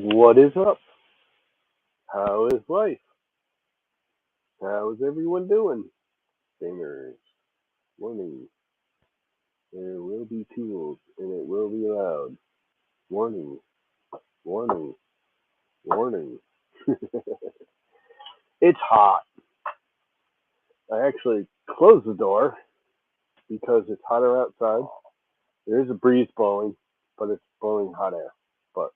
What is up? How is life? How is everyone doing? Singers, warning. There will be tools and it will be loud. Warning, warning, warning. It's hot. I actually closed the door because it's hotter outside. There is a breeze blowing, but it's blowing hot air. But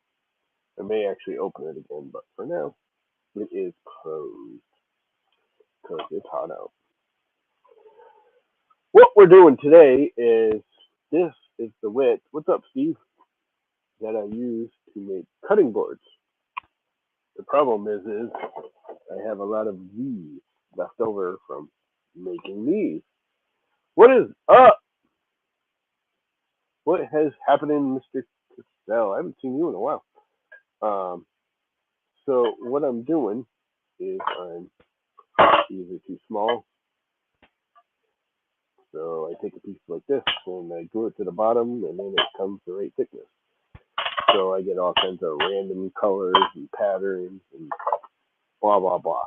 I may actually open it again, but for now, it is closed because it's hot out. What we're doing today is this is the wit. What's up, Steve? That I use to make cutting boards. The problem is I have a lot of these left over from making these. What is up? What has happened, Mr. Castell? I haven't seen you in a while. Um, so what I'm doing is these are too small. So I take a piece like this and I glue it to the bottom, and then it comes the right thickness. So I get all kinds of random colors and patterns and blah blah blah.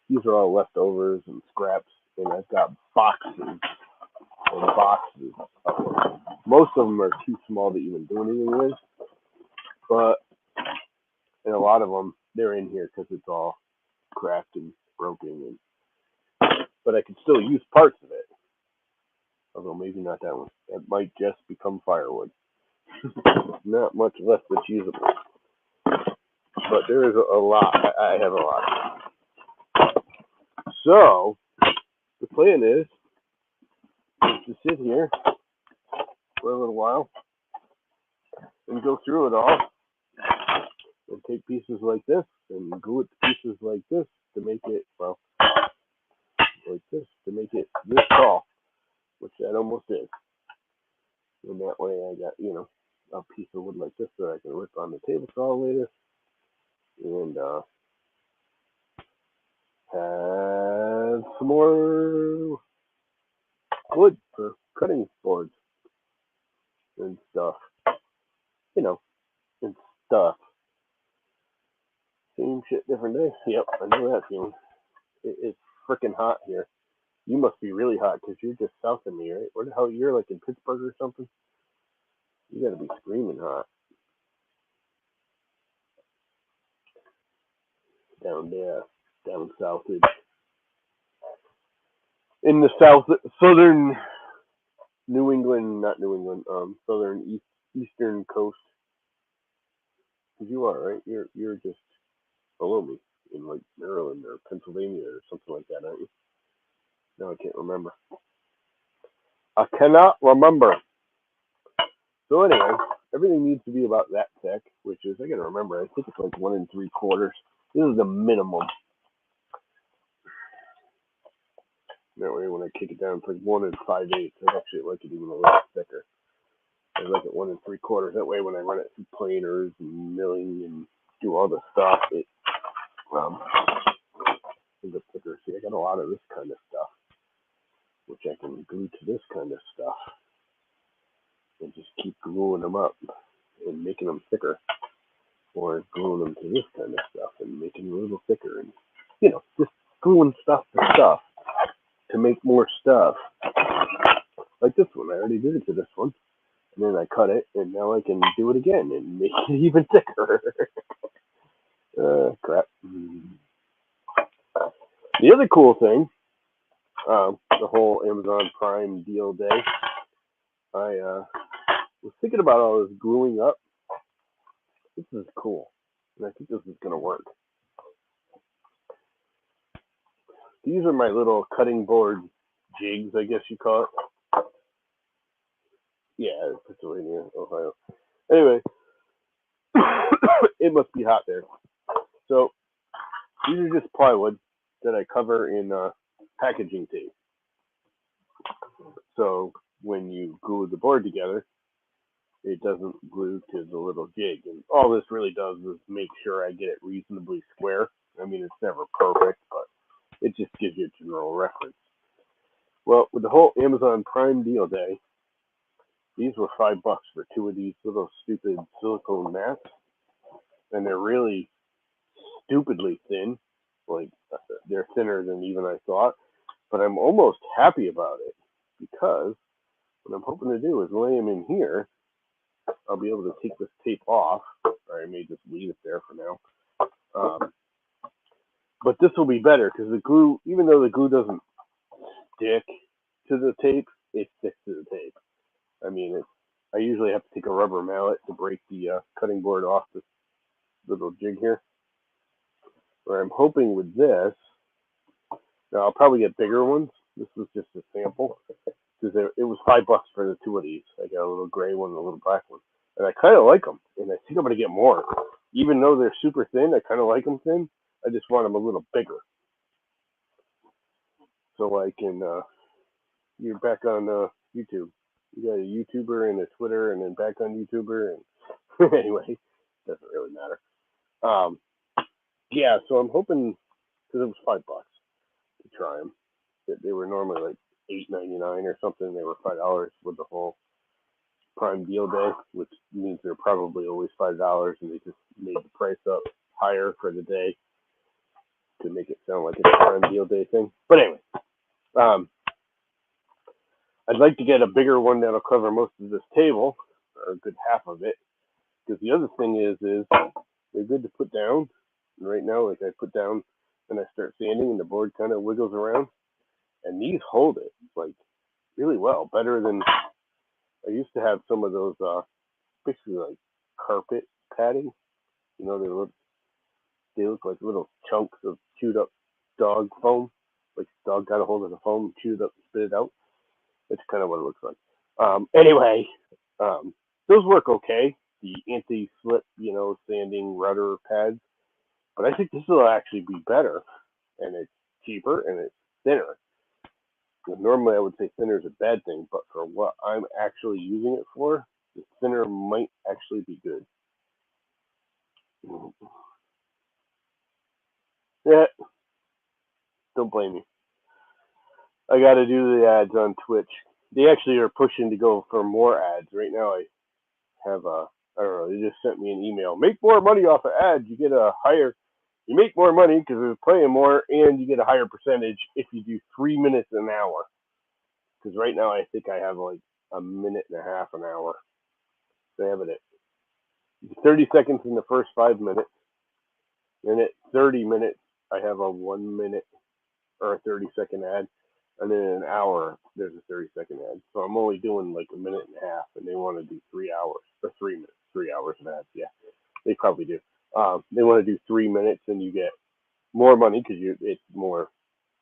These are all leftovers and scraps, and I've got boxes and boxes of them. Most of them are too small to even do anything with, but and a lot of them they're in here because it's all cracked and broken, but I can still use parts of it. Although maybe not that one. That might just become firewood. Not much left that's usable, but there is a lot. I have a lot. So the plan is to sit here for a little while and go through it all and take pieces like this and glue it to pieces like this to make it, well, like this, to make it this tall, which that almost is. And that way I got, a piece of wood like this that I can rip on the table saw later and have some more wood for cutting boards and stuff, you know, and stuff. Same shit, different day. Yep, I know that feeling. It's freaking hot here. You must be really hot because you're just south of me, right? Where the hell you're like in Pittsburgh or something? You got to be screaming hot down there, down southage, in the southern New England, not New England, eastern coast. Because you are right. You're just below me in like Maryland or Pennsylvania or something like that, aren't you? No, I can't remember. I cannot remember. So anyway, everything needs to be about that thick, which is I gotta remember. I think it's like 1 3/4. This is the minimum. That way, when I kick it down, it's like 1 5/8. I actually like it even a little thicker. I like it 1 3/4. That way, when I run it through planers and milling and do all the stuff, it ends up thicker. See, I got a lot of this kind of stuff, which I can glue to this kind of stuff, and just keep gluing them up and making them thicker, or gluing them to this kind of stuff and making them a little thicker, and just gluing stuff to stuff to make more stuff. Like this one, I already did it to this one, and then I cut it, and now I can do it again and make it even thicker. Crap. The other cool thing, the whole Amazon Prime deal day, I was thinking about all this gluing up. This is cool, and I think this is going to work. These are my little cutting board jigs, I guess you call it. Yeah, Pennsylvania, Ohio. Anyway, it must be hot there. So these are just plywood that I cover in packaging tape. So when you glue the board together, it doesn't glue to the little jig. And all this really does is make sure I get it reasonably square. I mean, it's never perfect, but it just gives you a general reference. Well, with the whole Amazon Prime deal day, these were $5 for two of these little stupid silicone mats. and they're really stupidly thin. Like they're thinner than even I thought. But I'm almost happy about it because what I'm hoping to do is lay them in here. I'll be able to take this tape off, or I may just leave it there for now. But this will be better because the glue, even though the glue doesn't stick to the tape, it sticks to the tape. I mean, I usually have to take a rubber mallet to break the cutting board off this little jig here. Where I'm hoping with this, now I'll probably get bigger ones. This was just a sample because it was $5 for the two of these. I got a little gray one and a little black one, and I kind of like them. And I think I'm gonna get more, even though they're super thin. I kind of like them thin. I just want them a little bigger, so I can. You're back on YouTube. You got a YouTuber and a Twitter, and then back on YouTuber, and anyway, doesn't really matter. Yeah, so I'm hoping because it was $5 to try them. They were normally like $8.99 or something. They were $5 with the whole Prime Deal Day, which means they're probably always $5, and they just made the price up higher for the day to make it sound like it's a Prime Deal Day thing. But anyway, I'd like to get a bigger one that'll cover most of this table, or a good half of it. Because the other thing is they're good to put down. And right now, like I put down and I start sanding, and the board kind of wiggles around. And these hold it like really well, better than I used to have some of those basically like carpet padding. You know, they look like little chunks of chewed up dog foam. Like the dog got a hold of the foam, chewed it up, spit it out. That's kind of what it looks like. Anyway, those work okay. The anti-slip, sanding rudder pads. But I think this will actually be better, and it's cheaper, and it's thinner. Normally, I would say thinner is a bad thing, but for what I'm actually using it for, the thinner might actually be good. Yeah, don't blame me. I got to do the ads on Twitch. They actually are pushing to go for more ads. Right now, I have I don't know, they just sent me an email. Make more money off of ads. You make more money because they're playing more, and you get a higher percentage if you do 3 minutes an hour. Because right now, I think I have like a minute and a half an hour. They have it at 30 seconds in the first 5 minutes. Then at 30 minutes, I have a 1 minute or a 30-second ad. And then in an hour, there's a 30-second ad. So I'm only doing like a minute and a half, and they want to do 3 hours, or 3 minutes, 3 hours of ads. Yeah, they probably do. They want to do 3 minutes, and you get more money because it's more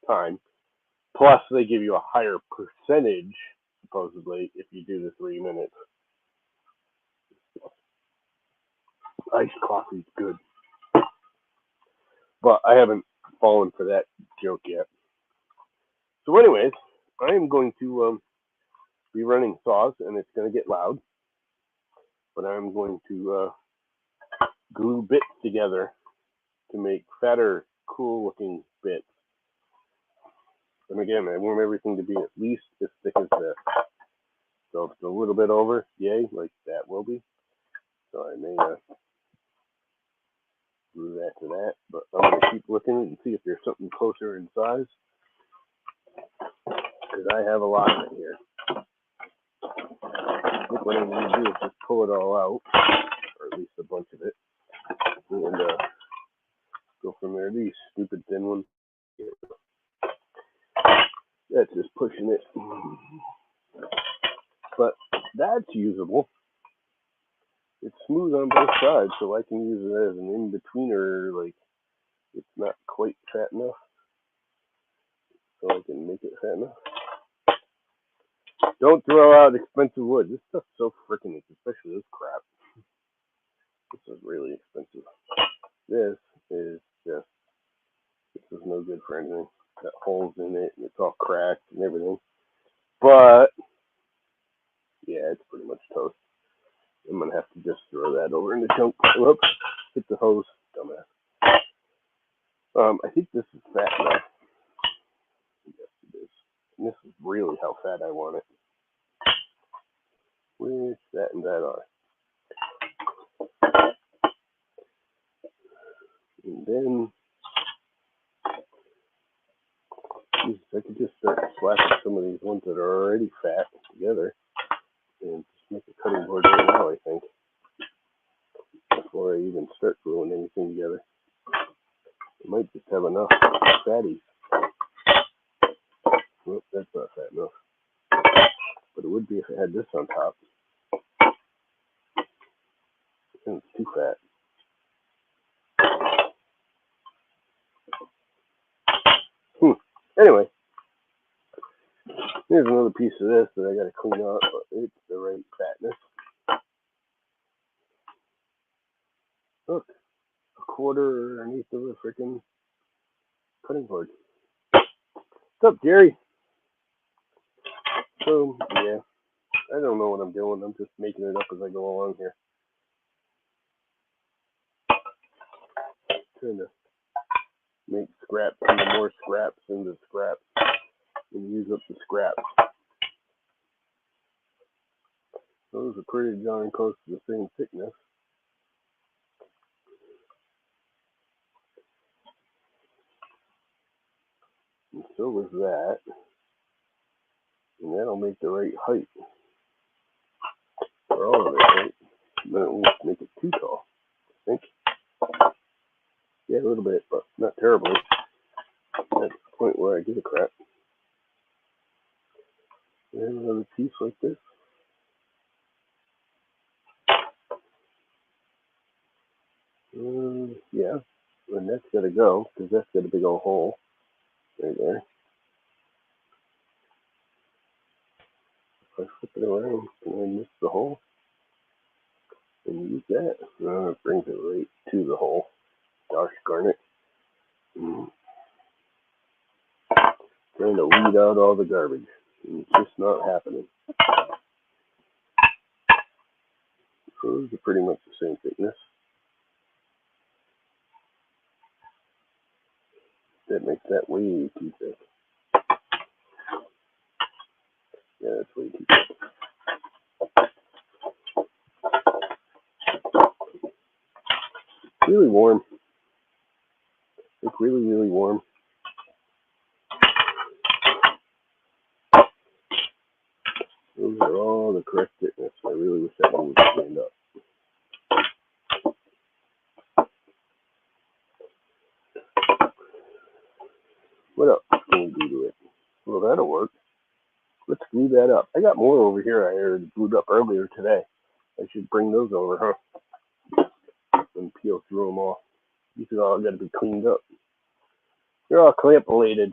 time. Plus, they give you a higher percentage, supposedly, if you do the 3 minutes. Iced coffee's good. But I haven't fallen for that joke yet. So anyways, I am going to be running saws, and it's going to get loud. But I'm going to glue bits together to make fatter, cool-looking bits. And again, I want everything to be at least as thick as this. So if it's a little bit over, yay, like that will be. So I may glue that to that. But I'm going to keep looking and see if there's something closer in size. Because I have a lot of it here. I think what I'm going to do is just pull it all out, or at least a bunch of it, and go from there. These stupid thin ones. That's just pushing it. But that's usable. It's smooth on both sides, so I can use it as an in-betweener, like it's not quite fat enough. So I can make it fat enough. Don't throw out expensive wood. This stuff's so freaking expensive, especially this crap. This is really expensive. This is no good for anything. It's got holes in it, and it's all cracked and everything. But, yeah, it's pretty much toast. I'm going to have to just throw that over in the junk. Whoops, hit the hose, dumbass. I think this is fat enough. Yes, it is. And this is really how fat I want it. Where's that and that are? And then I could just start slapping some of these ones that are already fat together and just make a cutting board right now, I think, before I even start gluing anything together. I might just have enough fatties. Nope, that's not fat enough. But it would be if it had this on top. And it's too fat. Anyway, here's another piece of this that I got to clean up, but it's the right fatness. Look, a quarter underneath of a freaking cutting board. What's up, Jerry? So, yeah, I don't know what I'm doing. I'm just making it up as I go along here. Trying to make scraps into more scraps into scraps and use up the scraps. Those are pretty darn close to the same thickness. And so was that. And that'll make the right height for all of it, right? But it won't make it too tall, I think. Yeah, a little bit, but not terribly. That's the point where I give a crap. And another piece like this. Yeah, and that's got to go, because that's got a big old hole right there. If I flip it around, can I miss the hole? And use that. It brings it right to the hole. Gosh darn it. Trying to weed out all the garbage. And it's just not happening. Those are pretty much the same thickness. That makes that way too thick. Yeah, that's way too thick. Really warm. It's really, really warm. Those are all the correct thickness. I really wish that one would stand up. What else can we do to it? Well, that'll work. Let's glue that up. I got more over here I already glued up earlier today. I should bring those over, huh? And peel through them all. These are all got to be cleaned up. They're all clamp-related.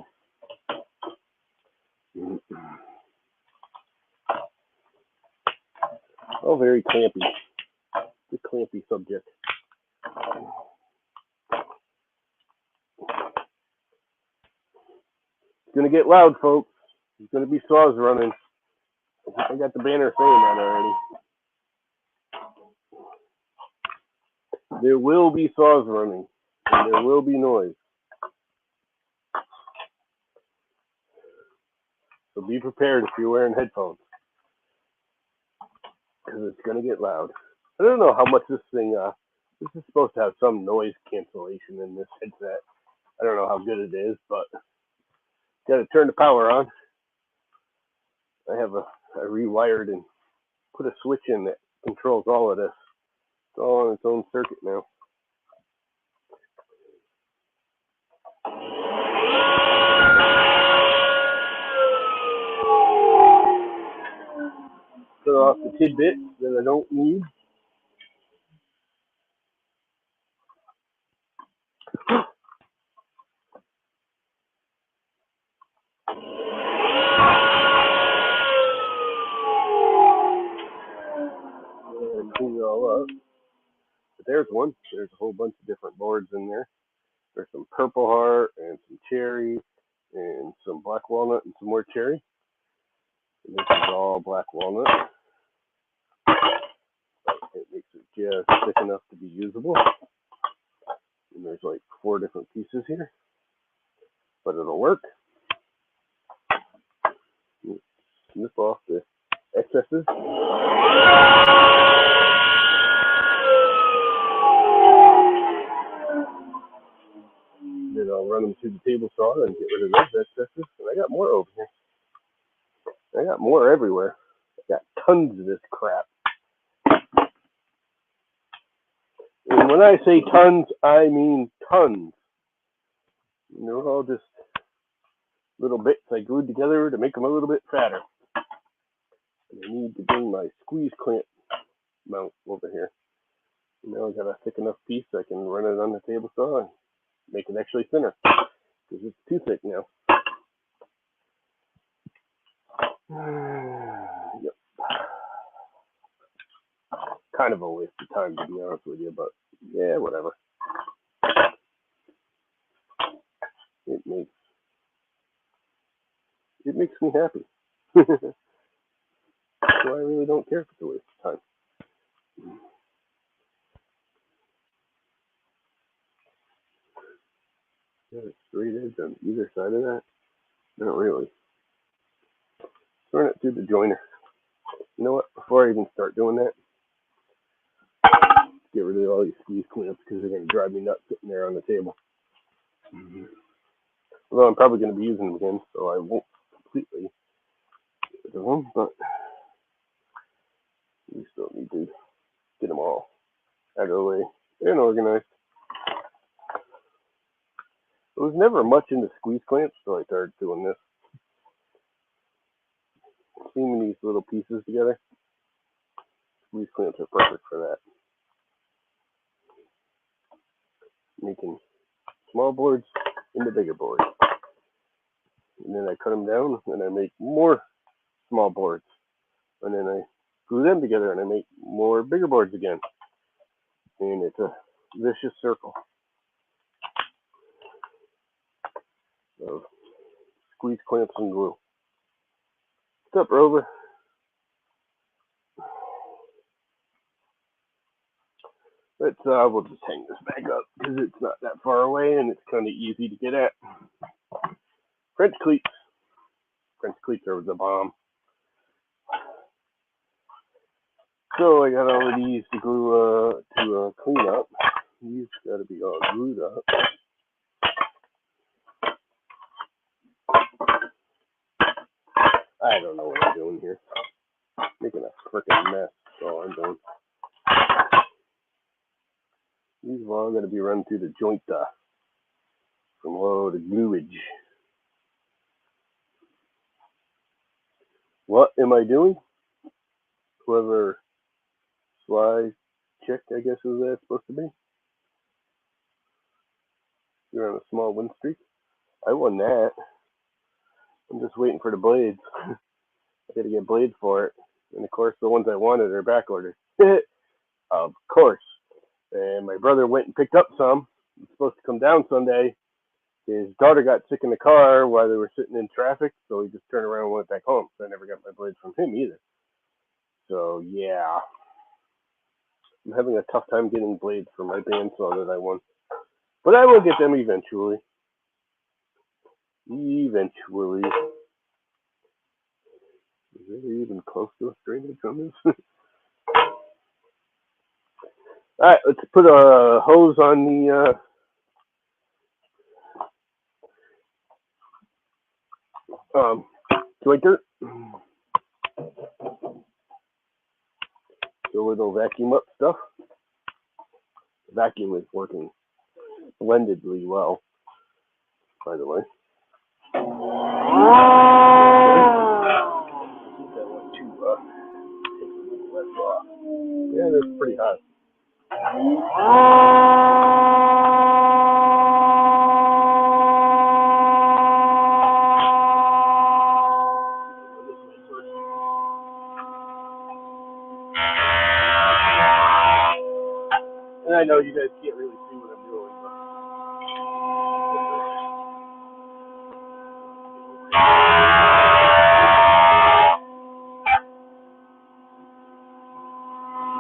All very clampy. It's a clampy subject. It's going to get loud, folks. There's going to be saws running. I got the banner saying that already. There will be saws running, and there will be noise. So be prepared if you're wearing headphones, because it's going to get loud. I don't know how much this thing, this is supposed to have some noise cancellation in this headset. I don't know how good it is, but got to turn the power on. I rewired and put a switch in that controls all of this. It's all on its own circuit now. Cut off the tidbits that I don't need. And clean it all up. But there's one. There's a whole bunch of different boards in there. There's some purple heart and some cherry and some black walnut and some more cherry. And this is all black walnut. It makes it just thick enough to be usable. And there's like 4 different pieces here. But it'll work. Snip off the excesses. then I'll run them through the table saw and get rid of those excesses. And I got more over here. I got more everywhere. I got tons of this crap. And when I say tons, I mean tons. And they're all just little bits I glued together to make them a little bit fatter. And I need to bring my squeeze clamp mount over here. And now I got a thick enough piece I can run it on the table saw and make it actually thinner because it's too thick now. Yep. Kind of a waste of time, to be honest with you, but yeah, whatever. It makes me happy. So I really don't care if it's a waste of time. Got a straight edge on either side of that? Not really. Run it through the joiner. You know what? Before I even start doing that, get rid of all these squeeze clamps because they're going to drive me nuts sitting there on the table. Although I'm probably going to be using them again, so I won't completely get rid of them, but we still need to get them all out of the way and organized. I was never much into squeeze clamps until I started doing this. Seaming these little pieces together, squeeze clamps are perfect for that. Making small boards into bigger boards. And then I cut them down, and I make more small boards. And then I glue them together, and I make more bigger boards again. And it's a vicious circle of squeeze clamps and glue. What's up, Rover? We'll just hang this back up because it's not that far away and it's kind of easy to get at. French cleats. French cleats are the bomb. So I got all of these to glue to clean up. These got to be all glued up. I don't know what I'm doing here. Making a freaking mess. That's all I'm doing. These are all going to be run through the joint from low to gluage. What am I doing? Whoever Sly Chick, I guess is that supposed to be. You're on a small win streak. I won that. I'm just waiting for the blades. I got to get blades for it. And of course, the ones I wanted are back ordered. Of course. And my brother went and picked up some. It's supposed to come down Sunday. His daughter got sick in the car while they were sitting in traffic, so he just turned around and went back home. So I never got my blades from him either. So yeah, I'm having a tough time getting blades for my bandsaw that I won. But I will get them eventually. Eventually. Is there even close to a straight edge on this? Alright, let's put a hose on the jointer. So it'll vacuum up stuff. The vacuum is working splendidly well, by the way. I think I want to take a little less off. Yeah, that's pretty hot. And I know you guys can't really see what I'm doing, but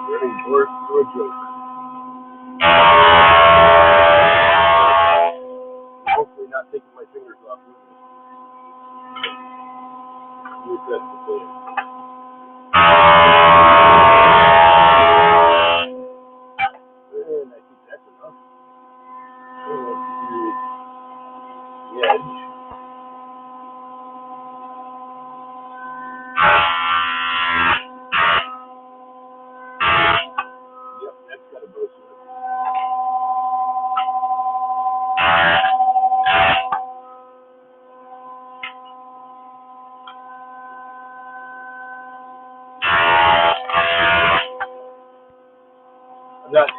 running boards to a joke. Hopefully not taking my fingers off with me. At least that's the plan. And I think that's enough.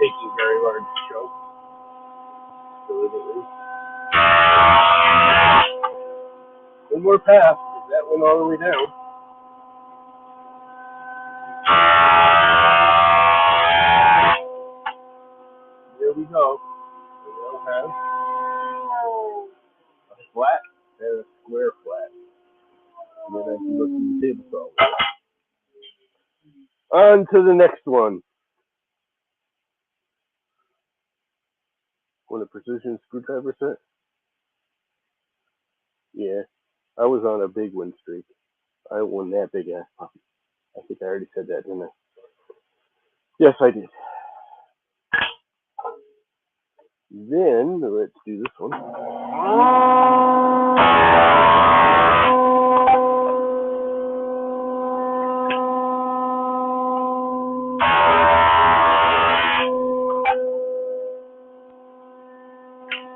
taking very large chunks. Deliberately. One more pass, because that went all the way down. There we go. We now have a flat and a square flat. And then I can go through the table saw. On to the next one. Want a precision screwdriver set? Yeah. I was on a big win streak. I won that big ass puppy. I think I already said that, didn't I? Yes, I did. Then let's do this one.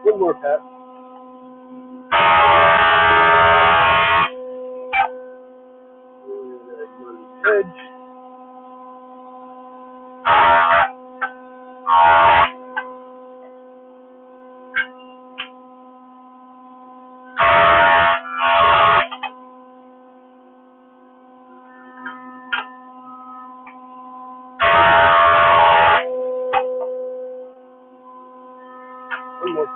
One more pat. Edge. One more.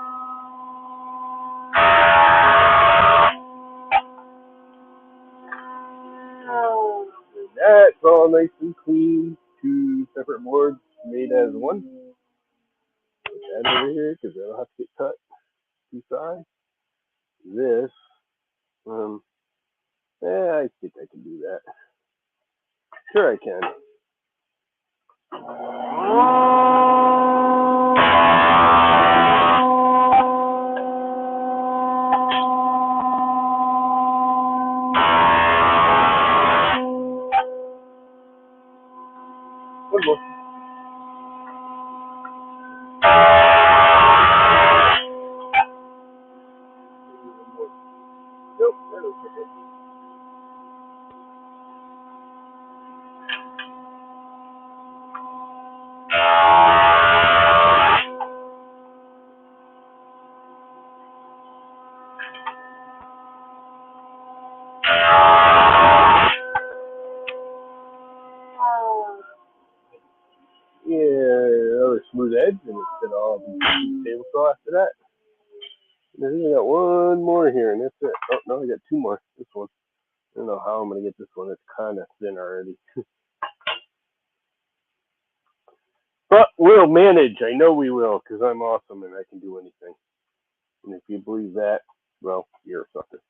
And that's all nice and clean. Two separate boards made as one. Put that over here because that'll have to get cut two sides. This, I think I can do that. Sure, I can. One more. Nope, that looks okay. Yeah, another smooth edge, and it's gonna all be table saw after that. And I think I got one more here, and that's it. Oh no, I got two more. This one. I don't know how I'm gonna get this one. It's kind of thin already. But we'll manage. I know we will, because I'm awesome and I can do anything. And if you believe that, well, you're a sucker.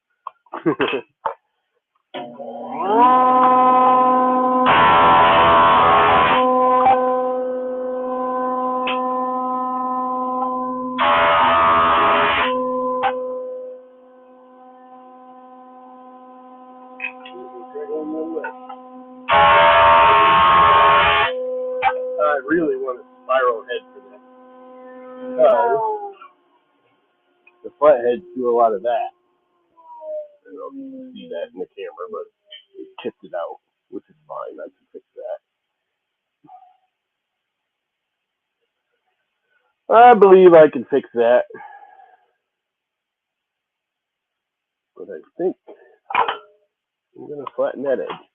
I really want a spiral head for that. The flat heads do a lot of that. I don't know if you can see that in the camera, but it tipped it out, which is fine. I can fix that. I believe I can fix that. But I think I'm going to flatten that edge.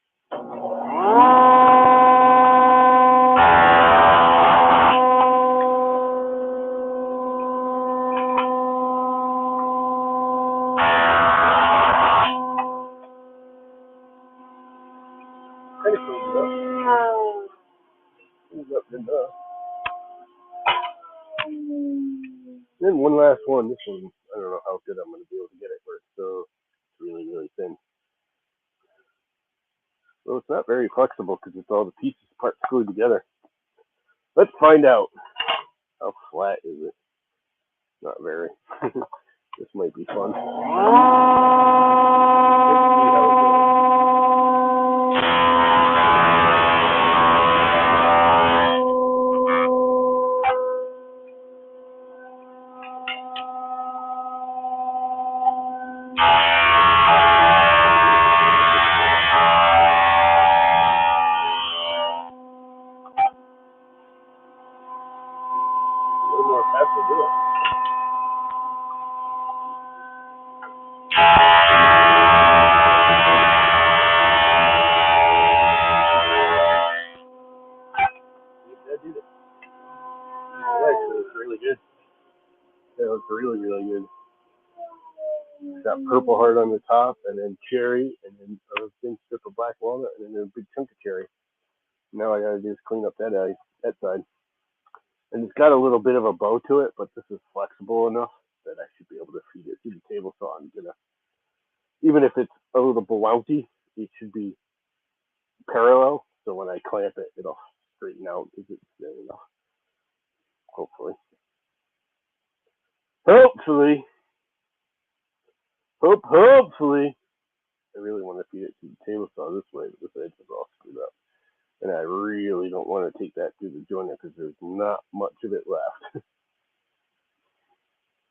Kind of cleans it up. Cleans up good enough. Then one last one. This one, I don't know how good I'm going to be able to get it, where it's so really, really thin. Well, it's not very flexible because it's all the pieces part screwed together. Let's find out. How flat is it? Not very. This might be fun. Let's see how it goes. got Purple Heart on the top, and then cherry, and then a thin strip of black walnut, and then a big chunk of cherry. Now I gotta do is clean up that side. And it's got a little bit of a bow to it, but this is flexible enough that I should be able to feed it through the table saw. Even if it's a little bouncy, it should be parallel. So when I clamp it, it'll straighten out because it's thin enough. Hopefully. Hopefully. I really want to feed it through the table saw this way, but this edge is all screwed up. And I really don't want to take that through the joiner because there's not much of it left.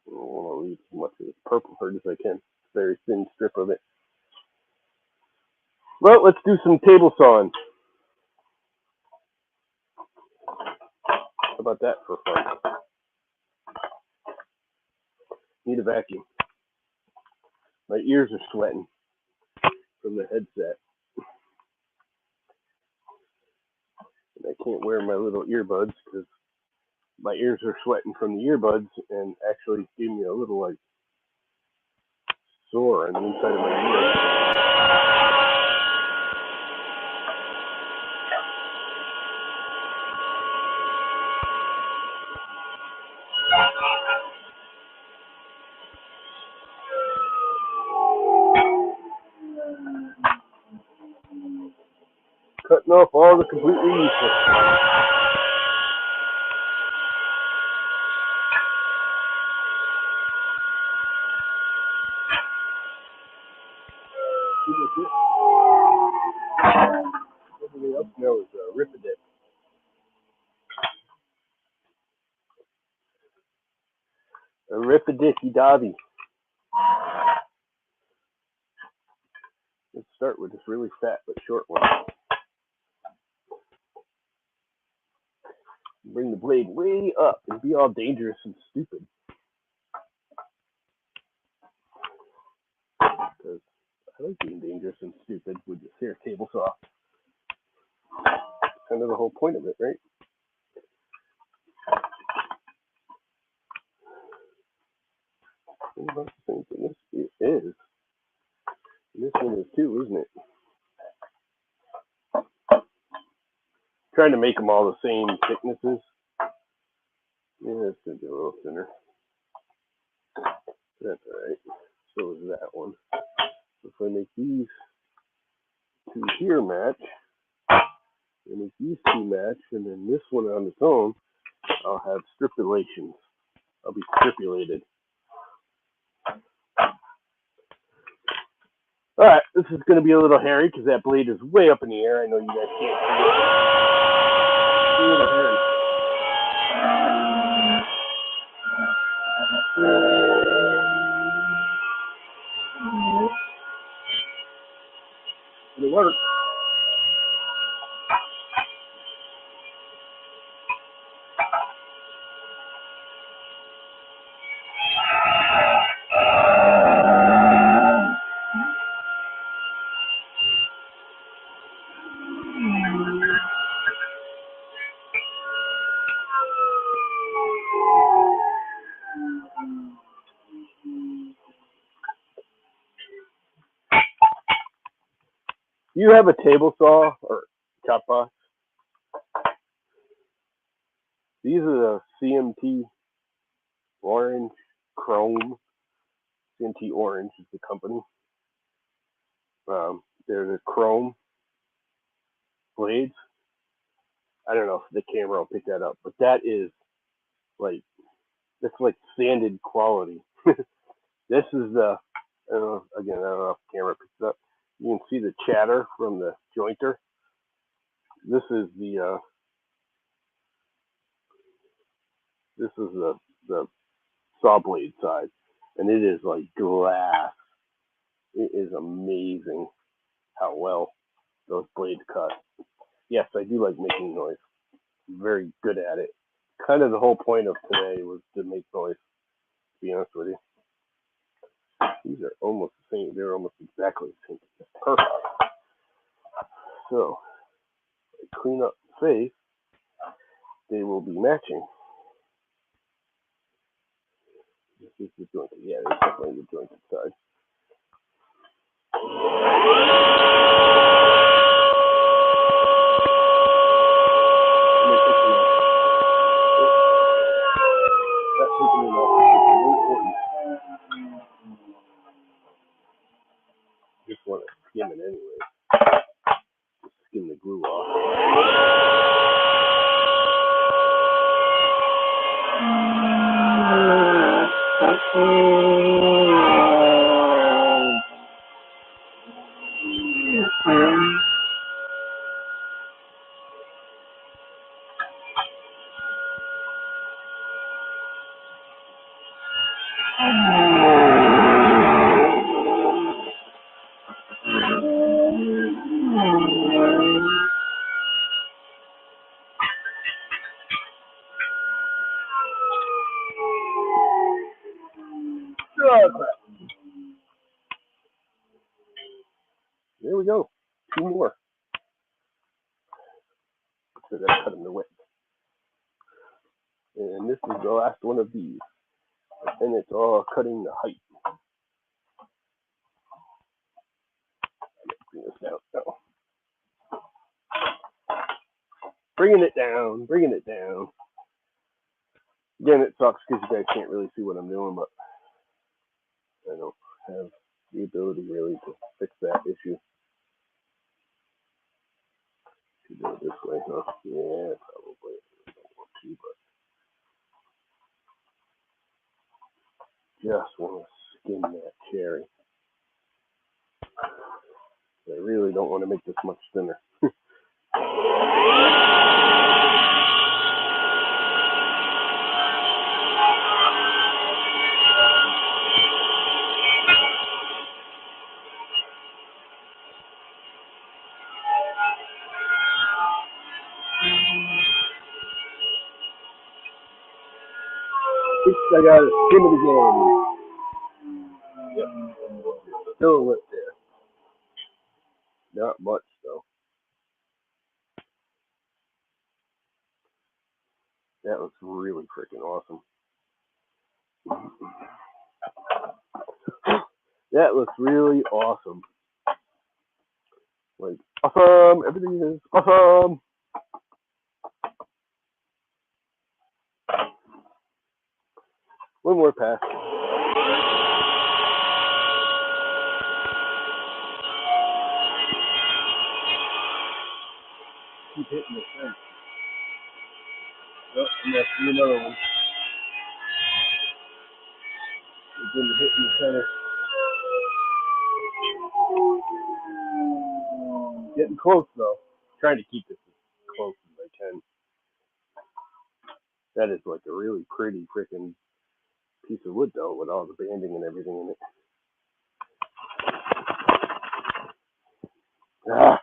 I want to leave as much of this Purple Heart as I can. It's a very thin strip of it. Well, let's do some table sawing. How about that for fun? Need a vacuum. My ears are sweating from the headset. And I can't wear my little earbuds because my ears are sweating from the earbuds and actually gave me a little like sore on the inside of my ear. Cutting off all the completely useless. Everything else now is Ripidip. A Ripidip-Davi. Let's start with this really fat but short one. Bring the blade way up and be all dangerous and stupid. Because I like being dangerous and stupid with this here table saw. That's kind of the whole point of it, right? Think about the same thing. This is. And this one is too, isn't it? Trying to make them all the same thicknesses. Yeah, it's going to be a little thinner. That's alright. So is that one. If I make these two here match, and make these two match, and then this one on its own, I'll have stripulations. I'll be stripulated. Alright, this is going to be a little hairy because that blade is way up in the air. I know you guys can't see it. It's a little hairy. It'll work. Do you have a table saw or chop box? These are the CMT Orange Chrome. CMT Orange is the company. They're the chrome blades. I don't know if the camera will pick that up, but that is like, that's like sanded quality. This is the, again, I don't know if the camera picks it up. You can see the chatter from the jointer. This is the saw blade side, and it is like glass. It is amazing how well those blades cut. Yes, I do like making noise. I'm very good at it. Kind of the whole point of today was to make noise, to be honest with you. These are almost the same. They're almost exactly the same. It's perfect. So, I clean up the face. They will be matching. This is the jointed. Yeah, it's definitely the jointed side. Just want to skim it anyway. Just skim the glue off. Oh, crap. There we go. 2 more. So I gotta cut them to width. And this is the last one of these. And it's all cutting the height. Bring this down. No. Bringing it down. Bringing it down. Again, it sucks because you guys can't really see what I'm doing, but I don't have the ability really to fix that issue. To do it this way, huh? Yeah, probably. I don't want to, but just want to skin that cherry. I really don't want to make this much thinner. I got it. Skim it again. Yep. Still a lip there. Not much though. That looks really freaking awesome. That looks really awesome. Like, awesome! Everything is awesome! One more pass. Keep hitting the thing. Oh, I'm gonna see another one. It's in the hit in the center. Getting close though. Trying to keep this as close as I can. That is like a really pretty freaking piece of wood though, with all the banding and everything in it. I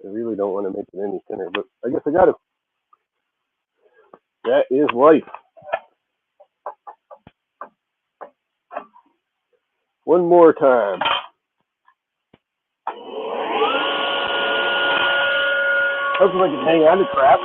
really don't want to make it any thinner, but I guess I got to. That is life. One more time. Hopefully I can hang on to crap.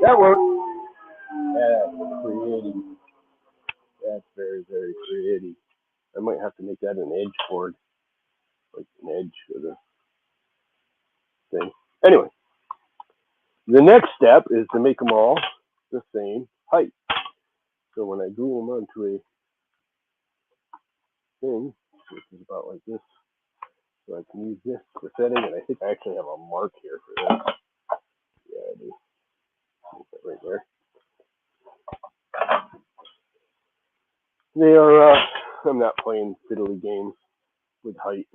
That worked. That's pretty. That's very, very pretty. I might have to make that an edge cord. Like an edge for the thing. Anyway, the next step is to make them all the same height. So when I glue them onto a thing, which is about like this, so I can use this for setting, and I think I actually have a mark here for this. Yeah, I do. Put that right there. They are, I'm not playing fiddly games with height.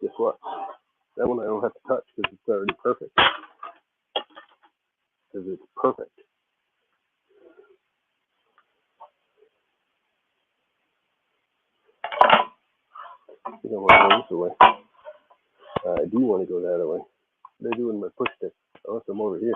Guess what? That one I don't have to touch because it's already perfect. Because it's perfect. I don't want to go this way. I do want to go that way. What are they doing with my push stick? I left them over here.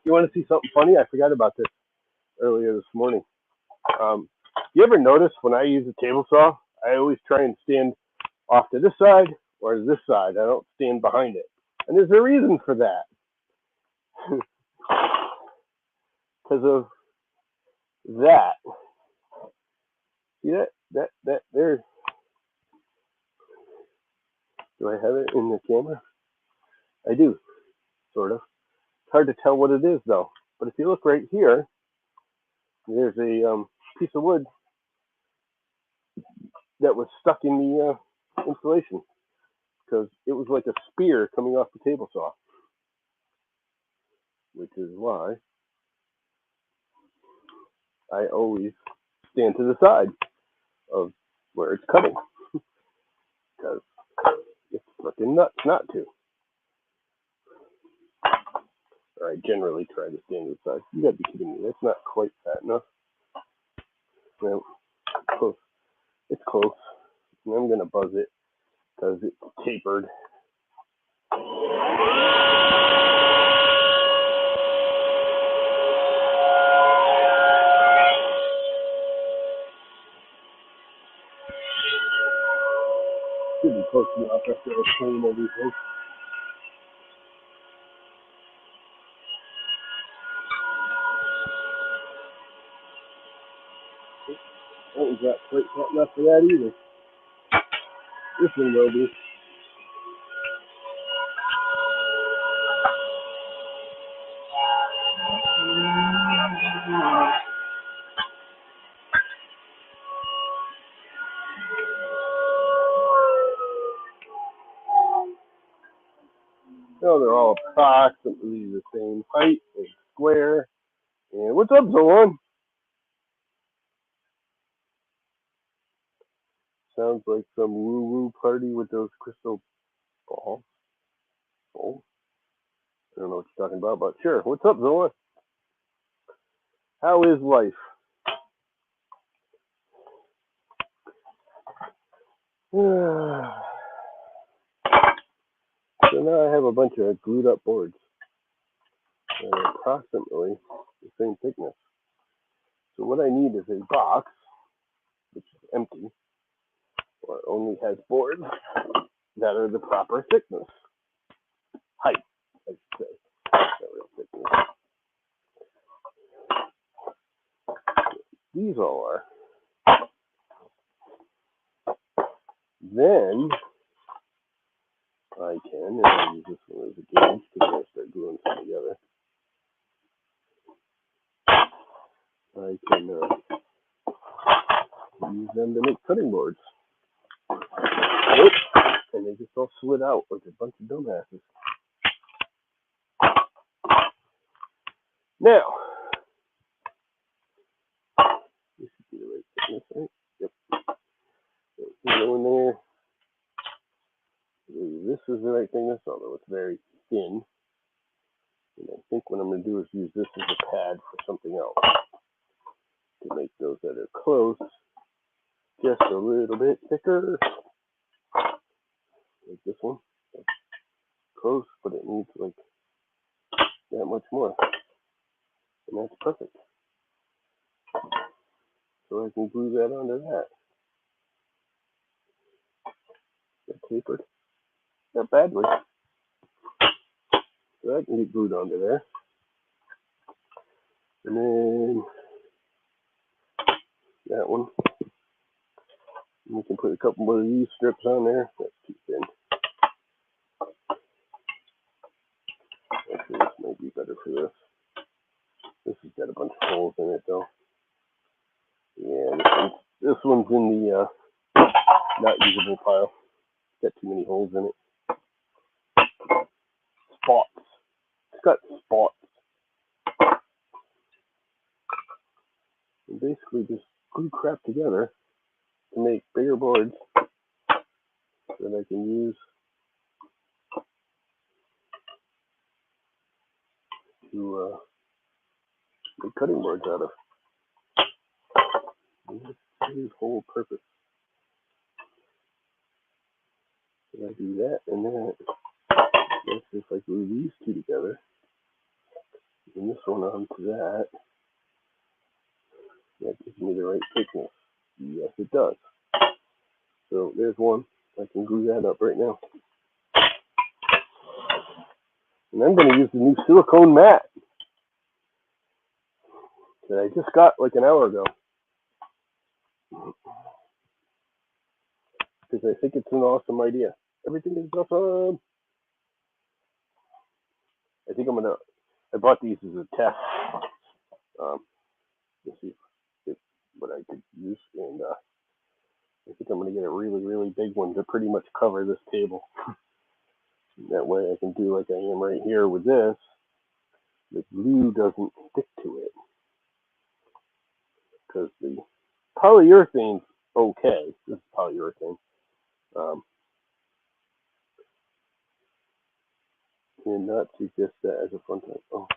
You want to see something funny? I forgot about this earlier this morning. You ever notice when I use a table saw, I always try and stand off to this side or to this side. I don't stand behind it. And there's a reason for that. Because of that. See that there. Do I have it in the camera? I do, sort of. It's hard to tell what it is though. But if you look right here, there's a piece of wood that was stuck in the insulation because it was like a spear coming off the table saw, which is why I always stand to the side of where it's cutting because it's freaking nuts not to. Or I generally try to stand to the side. You gotta be kidding me. That's not quite fat enough. No, close. It's close. And I'm gonna buzz it because it's tapered. Should be close enough after I clean everything. That one's not quite fat enough for that either. This one will be. No, they're all approximately the same height and square. And what's up, Zolan? Sounds like some woo-woo party with those crystal balls. Oh, I don't know what you're talking about, but sure. What's up, Zolan? How is life? So now I have a bunch of glued up boards that are approximately the same thickness. So what I need is a box, which is empty, or only has boards that are the proper thickness. Height, I should say. Not real thickness. These all are. Then I can, and I'll use this one as a gauge because I'm going to start gluing them together. I can use them to make cutting boards. Nope. And they just all slid out like a bunch of dumbasses. Now, this should be the right thickness, right? Yep. So go in there. This is the right thickness, although it's very thin. And I think what I'm going to do is use this as a pad for something else to make those that are close just a little bit thicker. Like this one. Close, but it needs like that much more. And that's perfect. So I can glue that onto that. That tapered. Not badly. So that can get glued onto there. And then that one. And we can put a couple more of these strips on there. That's too thin. Actually, this might be better for this. This has got a bunch of holes in it though. Yeah, this one's in the not usable pile. It's got too many holes in it. Spots. It's got spots. And basically just glue crap together to make bigger boards. So that I can use to make cutting boards out of. That's his whole purpose. And I do that, and then let's just like glue these two together, and this one onto that. That gives me the right thickness. Yes, it does. So there's one. I can glue that up right now. And I'm going to use the new silicone mat that I just got like an hour ago. Because I think it's an awesome idea. Everything is awesome. I think I bought these as a test. To see what I could use. And I think I'm going to get a really, really big one to pretty much cover this table. That way I can do like I am right here with this. The glue doesn't stick to it. Because the polyurethane's okay. This is polyurethane. And not suggest that as a front end. Oh.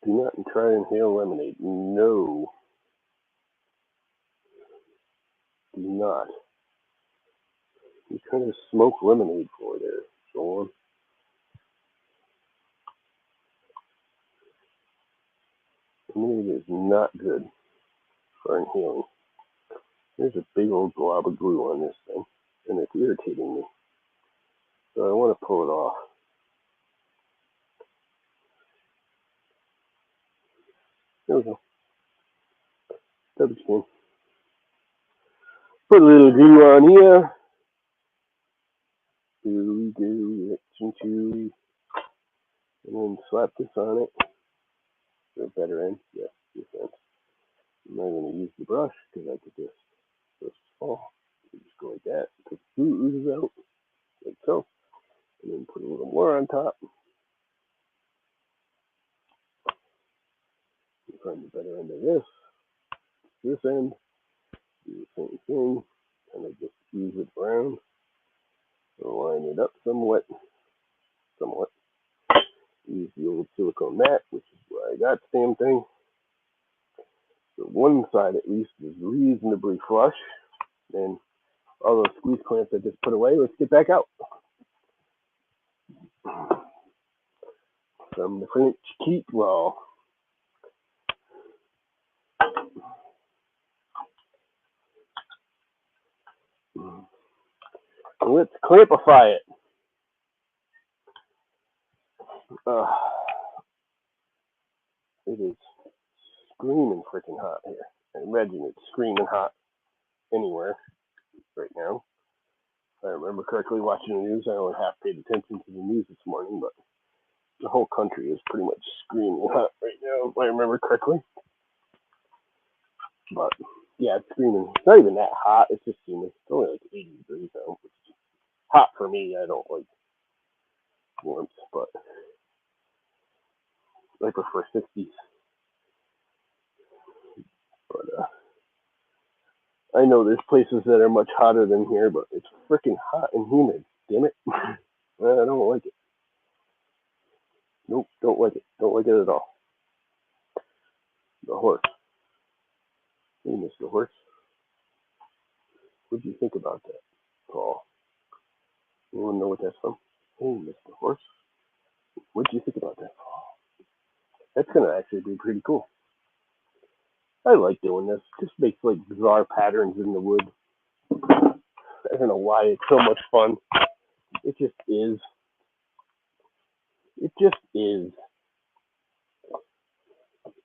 Do not try and inhale lemonade. No. Do not. You kind of smoke lemonade for there, Sean. Lemonade is not good for inhaling. There's a big old glob of glue on this thing, and it's irritating me. So I want to pull it off. There we go. Garbage can. Put a little glue on here. Gooey, gooey, and chewy. And then slap this on it. The better end. Yes, this end. I'm not going to use the brush because I could just fall. So just go like that. Put the glue oozes out. Like so. And then put a little more on top. You find the better end of this. This end. Do the same thing. Kind of just ease it around. Line it up somewhat. Use the old silicone mat, which is where I got the damn thing. So one side at least is reasonably flush. And all those squeeze clamps I just put away, let's get back out. From the French keep roll. Let's clampify it. It is screaming freaking hot here. I imagine it's screaming hot anywhere right now. If I remember correctly watching the news, I only half paid attention to the news this morning, but the whole country is pretty much screaming hot right now, if I remember correctly. But yeah, it's screaming. It's not even that hot. It's just humid. It's only like 80 degrees out. It's hot for me. I don't like warmth, but I prefer 60s. But I know there's places that are much hotter than here, but it's freaking hot and humid. Damn it. I don't like it. Nope, don't like it. Don't like it at all. The horse. Hey, Mr. Horse. What'd you think about that, Paul? Anyone know what that's from? Hey, Mr. Horse. What'd you think about that, Paul? That's going to actually be pretty cool. I like doing this. It just makes like bizarre patterns in the wood. I don't know why it's so much fun. It just is. It just is.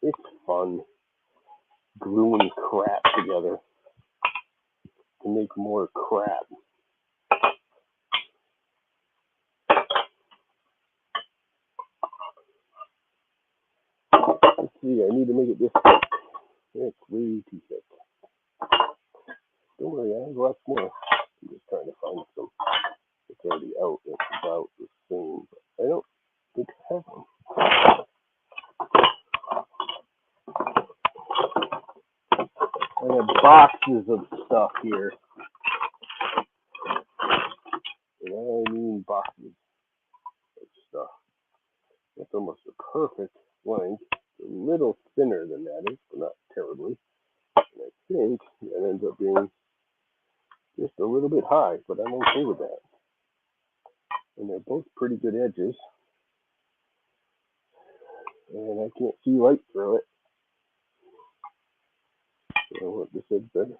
It's fun gluing crap together to make more crap. Let's see, I need to make it this thick. It's way too thick. Don't worry, I have lots more. I'm just trying to find some. It's already out. It's about the same, but I don't think I have one. I have boxes of stuff here. And I mean boxes of stuff. That's almost a perfect length. A little thinner than that is, but not terribly. And I think that ends up being just a little bit high, but I'm okay with that. And they're both pretty good edges. And I can't see light through it. So I want this edge better.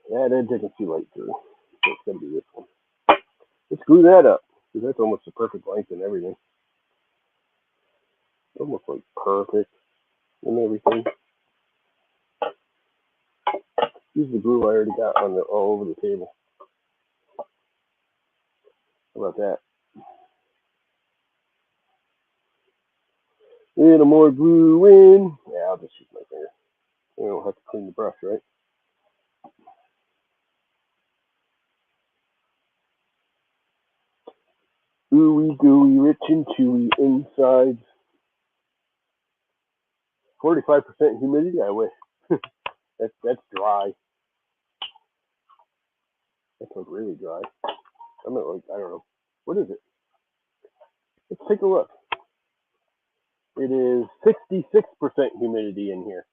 That edge I can see light through. So it's going to be this one. Let's glue that up, because that's almost the perfect length and everything. Almost like perfect and everything. Use the glue I already got on all over the table. How about that? A little more glue in. Yeah, I'll just use my finger. I don't have to clean the brush, right? Ooey gooey, rich and chewy inside. 45% humidity. I wish. that's dry. That's like really dry. I'm at like, I don't know. What is it? Let's take a look. It is 66% humidity in here.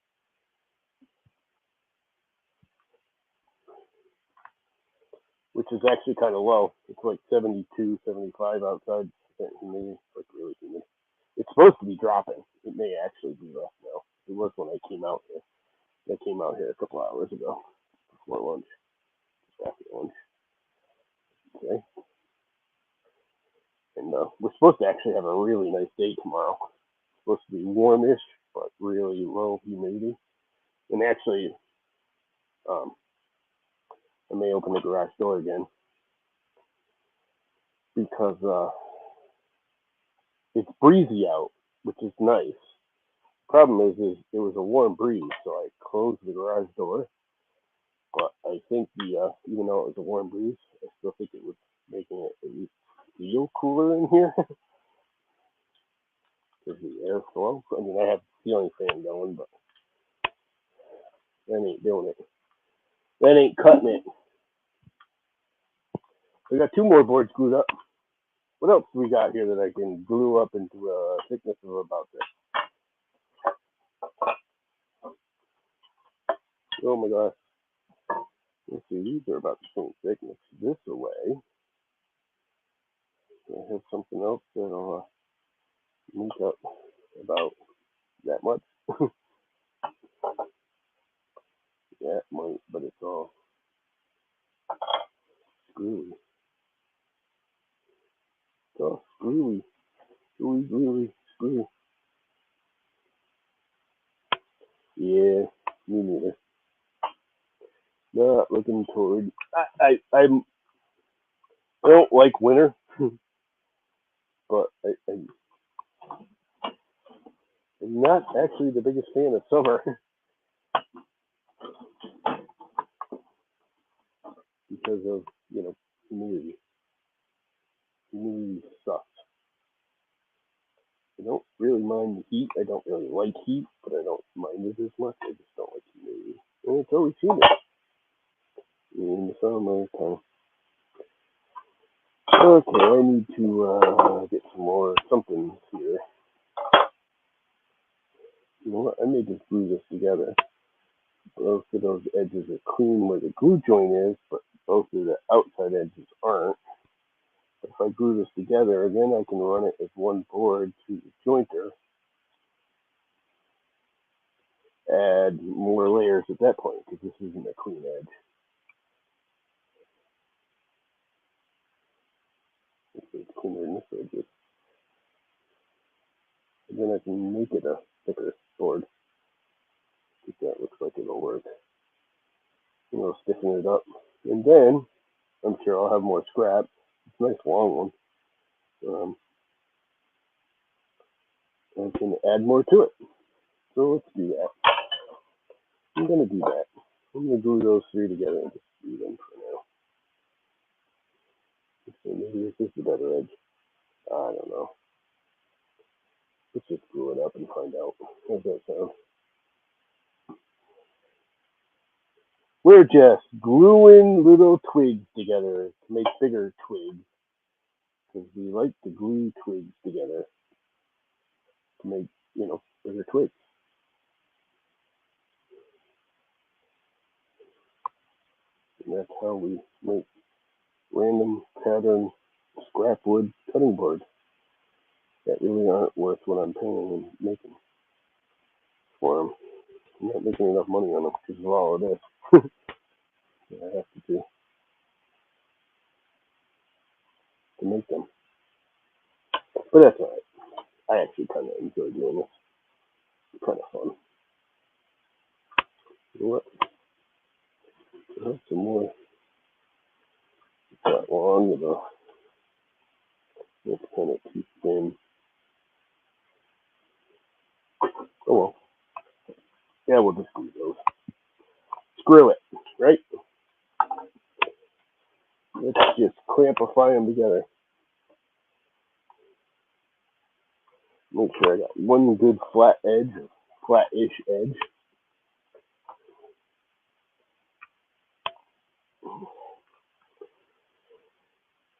Which is actually kind of low. It's like 72, 75 outside humidity. It's like really humid. It's supposed to be dropping. It may actually be less now. It was when I came out here. I came out here a couple hours ago before lunch, after lunch. Okay. And we're supposed to actually have a really nice day tomorrow. It's supposed to be warmish, but really low humidity. And actually, I may open the garage door again because it's breezy out, which is nice. Problem is it was a warm breeze, so I closed the garage door. But I think even though it was a warm breeze, I still think it was making it at least feel cooler in here because the airflow. I mean, I have the ceiling fan going, but that ain't doing it. That ain't cutting it. We got two more boards glued up. What else do we got here that I can glue up into a thickness of about this? Oh my gosh. Let's see, these are about the same thickness. This away. I have something else that'll make up about that much. That might, but it's all screwy. It's all screwy. Screwy. Yeah, me neither. Not looking toward. I don't like winter, but I'm not actually the biggest fan of summer because of humidity. Humidity sucks. I don't really mind the heat. I don't really like heat, but I don't mind it as much. I just don't like humidity, and it's always humid in the summertime. Okay, I need to get some more something here. You know what? I may just glue this together. Both of those edges are clean where the glue joint is, but both of the outside edges aren't. If I glue this together, then I can run it as one board to the jointer. Add more layers at that point because this isn't a clean edge. It's cleaner than this edge. And then I can make it a thicker board. If that looks like it'll work. And I'll stiffen it up. And then I'm sure I'll have more scrap. It's a nice long one. I can add more to it. So let's do that. I'm going to do that. I'm going to glue those three together and just do them for now. So maybe this is the better edge. I don't know. Let's just glue it up and find out. How's that sound? We're just gluing little twigs together to make bigger twigs because we like to glue twigs together to make, bigger twigs. And that's how we make random pattern scrap wood cutting boards that really aren't worth what I'm paying and making for them. I'm not making enough money on them because of all of this. that I have to do to make them. But that's alright. I actually kind of enjoy doing this. It's kind of fun. You know what? I have some more. It's that long though. It's kind of too thin. Oh well. Yeah, we'll just do those. Screw it, right? Let's just clampify them together. Make sure I got one good flat edge, flat-ish edge.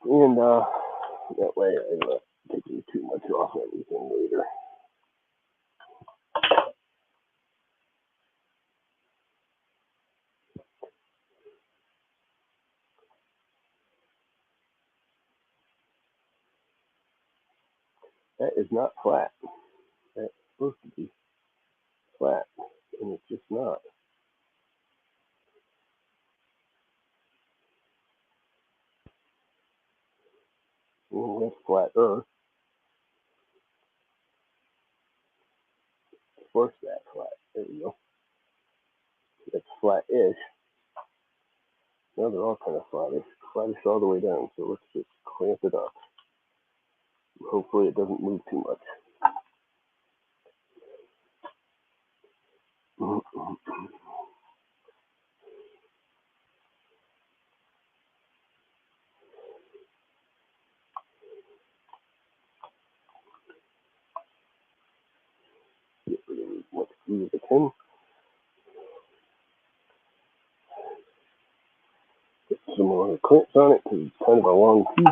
And that way I'm not taking too much off everything later. That is not flat. That's supposed to be flat, and it's just not. That's flatter. Force that flat. There we go. That's flat-ish. Now they're all kind of flattish. Flattish all the way down, so let's just clamp it up. Hopefully it doesn't move too much. Get rid of as much glue as I can. Put some more clamps on it because it's kind of a long piece.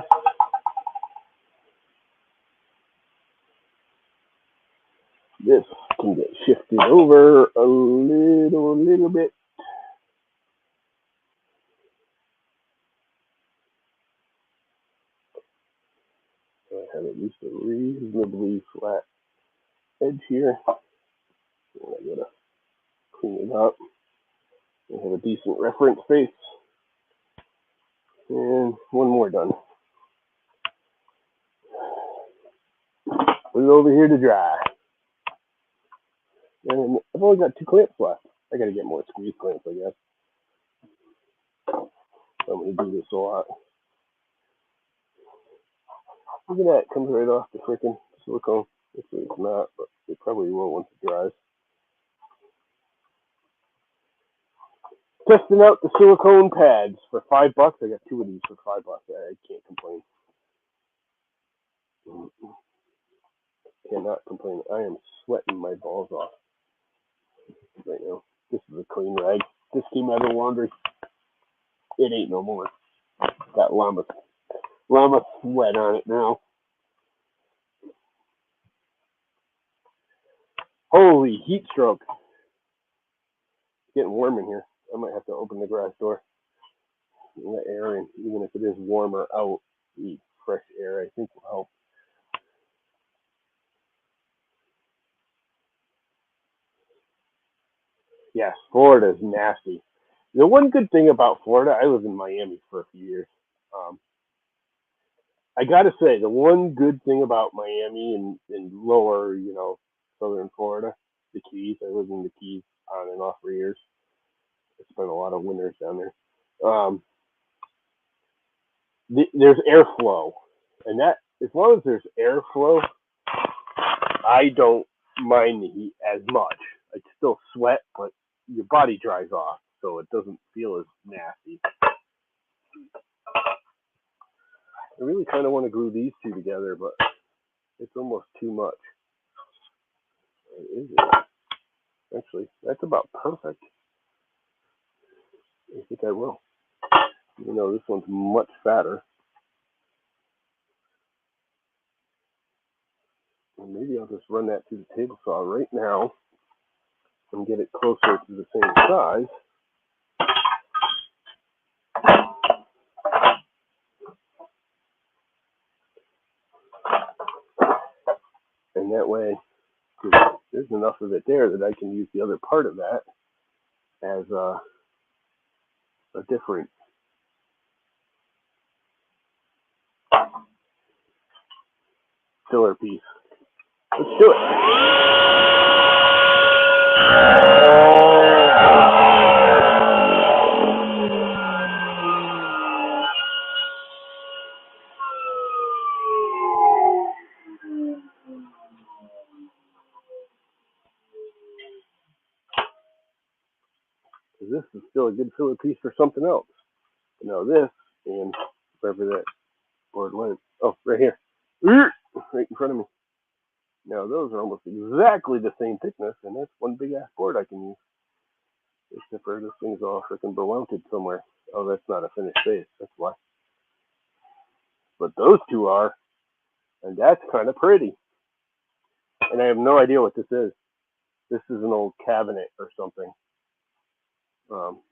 This can get shifted over a little bit. So I have at least a reasonably flat edge here. And I gotta clean it up. I have a decent reference face. And one more done. Put it over here to dry. And I've only got 2 clamps left. I gotta get more squeeze clamps, I guess. I'm gonna do this a lot. Look at that, it comes right off the freaking silicone. Actually, it's not, but it probably will once it dries. Testing out the silicone pads for $5. I got 2 of these for $5. I can't complain. Cannot complain. I am sweating my balls off right now. This is a clean rag. This came out of laundry. It ain't no more. Got llama sweat on it now. Holy heat stroke. It's getting warm in here. I might have to open the garage door and let air in, even if it is warmer out. The fresh air, I think, will help. Yes, Florida's nasty. The one good thing about Florida, I lived in Miami for a few years. I gotta say, the one good thing about Miami and lower, southern Florida, the Keys. I lived in the Keys on and off for years. I spent a lot of winters down there. There's airflow, and that as long as there's airflow, I don't mind the heat as much. I still sweat, but your body dries off, so it doesn't feel as nasty. I really kind of want to glue these 2 together, but it's almost too much. Is it? Actually, that's about perfect. I think I will. You know, this one's much fatter. And maybe I'll just run that through the table saw right now and get it closer to the same size. And that way, there's enough of it there that I can use the other part of that as a different filler piece. Let's do it. This is still a good filler piece for something else. Now this, and wherever that board went, oh, right here, right in front of me. Now those are almost exactly the same thickness, and that's one big ass board I can use. Except for this thing's all freaking mounted somewhere. Oh, that's not a finished face, that's why. But those two are, and that's kind of pretty. And I have no idea what this is. This is an old cabinet or something.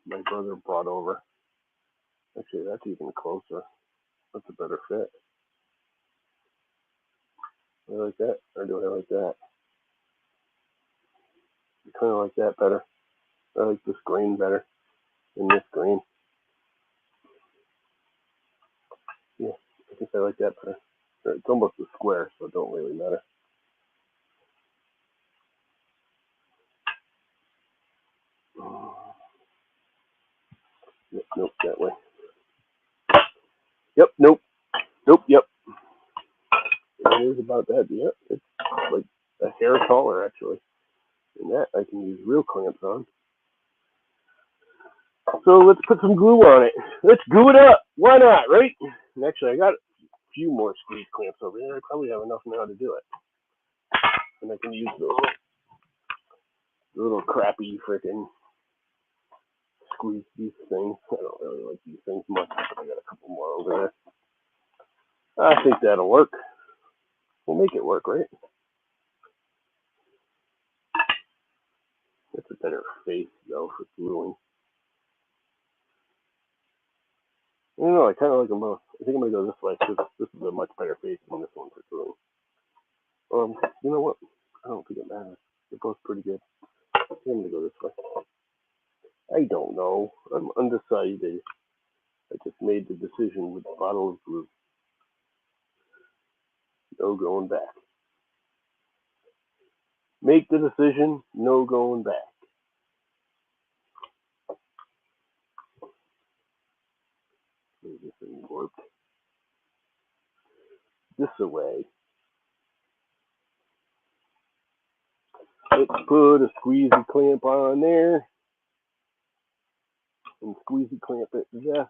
My brother brought over. Actually, that's even closer. That's a better fit. Do I like that, or do I like that? I kind of like that better. I like this green better than this green. Yeah, I think I like that better. It's almost a square, so it don't really matter. Nope, that way. Yep, nope, yep. It is about that. Yep, it's like a hair taller actually. And that I can use real clamps on. So let's put some glue on it. Let's glue it up. Why not, right? And actually, I got a few more squeeze clamps over there. I probably have enough now to do it. And I can use the little crappy freaking squeeze these things. I don't really like these things much, but I got a couple more over there. I think that'll work. We'll make it work, right? That's a better face, though, for gluing. I don't know, I kind of like them both. I think I'm going to go this way because this is a much better face than this one for gluing. You know what? I don't think it matters. They're both pretty good. I think I'm going to go this way. I don't know. I'm undecided. I just made the decision with a bottle of glue. No going back. Make the decision, no going back. This thing warped. This away. Let's put a squeezy clamp on there. And squeezy clamp it to death.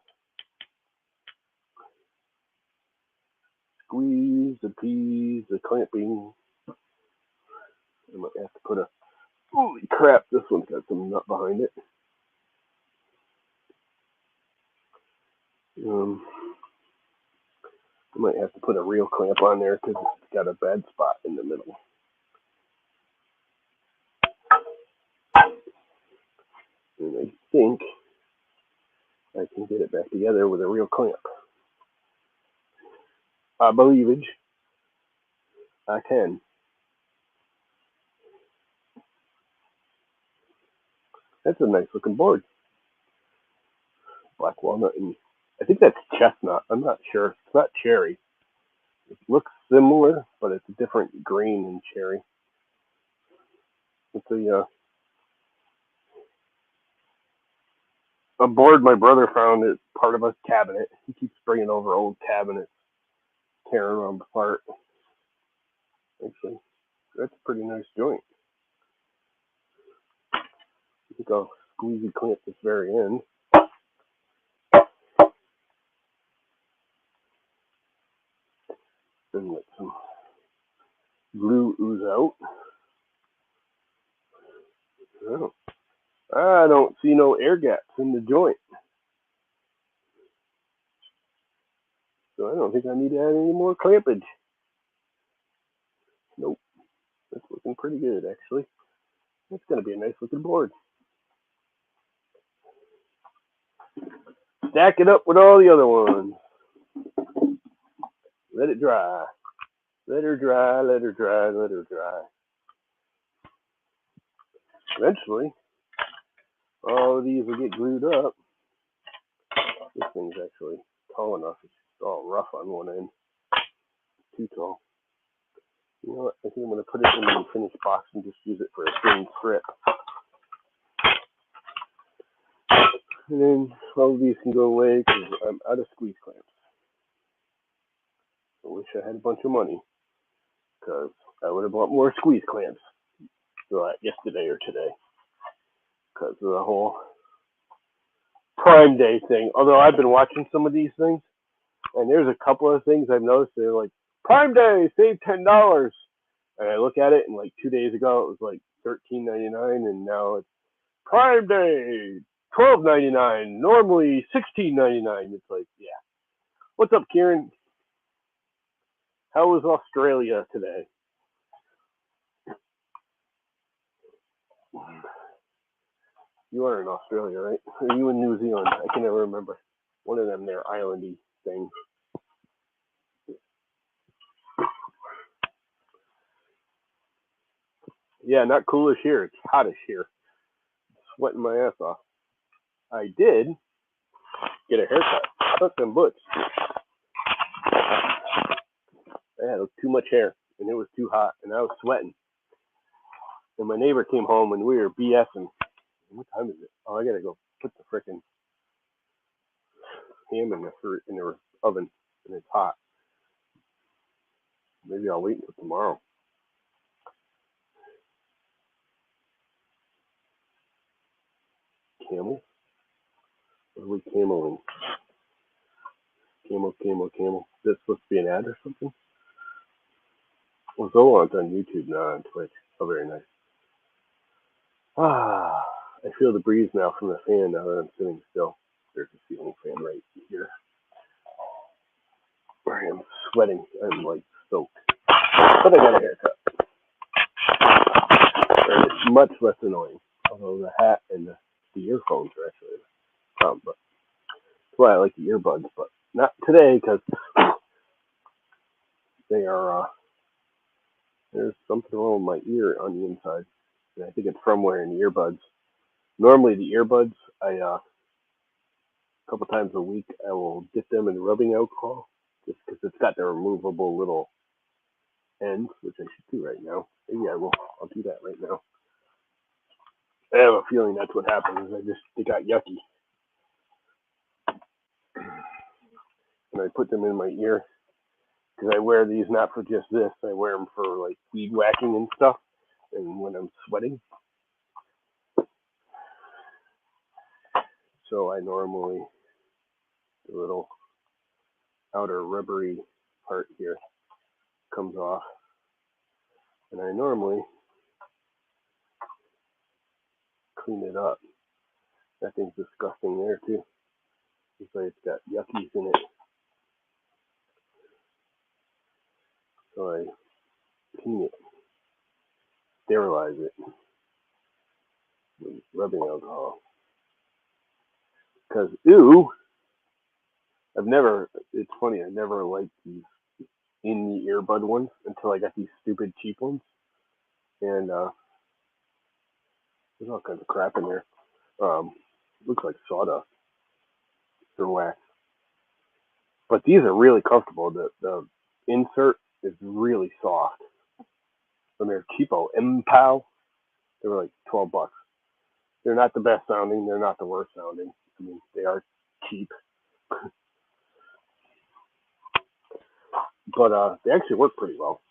Squeeze, appease, the clamping. I might have to put a, holy crap, this one's got some nut behind it. I might have to put a real clamp on there because it's got a bad spot in the middle. And I think I can get it back together with a real clamp. I believe I can. That's a nice looking board. Black walnut, and I think that's chestnut. I'm not sure. It's not cherry. It looks similar, but it's a different green than cherry. It's a board my brother found as part of a cabinet. He keeps bringing over old cabinets, tearing them apart. Actually, that's a pretty nice joint. I think I'll squeezy clamp this very end. And let some glue ooze out. Oh, I don't see no air gaps in the joint. So I don't think I need to add any more clampage. Nope. That's looking pretty good, actually. That's going to be a nice looking board. Stack it up with all the other ones. Let it dry. Let her dry, let her dry, let her dry. Eventually, all of these will get glued up. This thing's actually tall enough. It's all rough on one end. Too tall. You know what? I think I'm going to put it in the finished box and just use it for a thin strip. And then all of these can go away because I'm out of squeeze clamps. I wish I had a bunch of money because I would have bought more squeeze clamps yesterday or today because of the whole Prime Day thing. Although I've been watching some of these things, and there's a couple of things I've noticed. They're like, Prime Day, save $10. And I look at it, and like 2 days ago, it was like $13.99, and now it's Prime Day, $12.99, normally $16.99. It's like, yeah. What's up, Kieran? How was Australia today? You are in Australia, right? Or are you in New Zealand? I can never remember. One of them there, islandy things. Yeah, not coolish here. It's hottish here. Sweating my ass off. I did get a haircut. Took them butts. I had too much hair, and it was too hot, and I was sweating. And my neighbor came home, and we were BSing. What time is it? Oh, I gotta go put the frickin' ham in the oven, and it's hot. Maybe I'll wait until tomorrow. Camel? What are we cameling? Camel. Is this supposed to be an ad or something? Well, Zolon's on YouTube, not on Twitch. Oh, very nice. I feel the breeze now from the fan now that I'm sitting still. There's a ceiling fan right here. I am sweating. I'm like soaked. But I got a haircut. It's much less annoying. Although the hat and the earphones are actually a problem. But that's why I like the earbuds. But not today because they are, there's something wrong with my ear on the inside. And I think it's from wearing the earbuds. Normally the earbuds, a couple times a week, I will dip them in rubbing alcohol just because it's got the removable little ends, which I should do right now. Maybe I will. I'll do that right now. I have a feeling that's what happened. They got yucky. And I put them in my ear because I wear these not for just this. I wear them for like weed whacking and stuff, and when I'm sweating. So I normally, the little outer rubbery part here comes off, and I normally clean it up. That thing's disgusting there too. It's like it's got yuckies in it. So I clean it, sterilize it with rubbing alcohol. Because, it's funny, I never liked these in the earbud ones until I got these stupid cheap ones. And there's all kinds of crap in there. Looks like sawdust or wax. But these are really comfortable. The insert is really soft. And they're cheapo. MPOW. They were like $12. They're not the best sounding. They're not the worst sounding. I mean, they are cheap. But they actually work pretty well.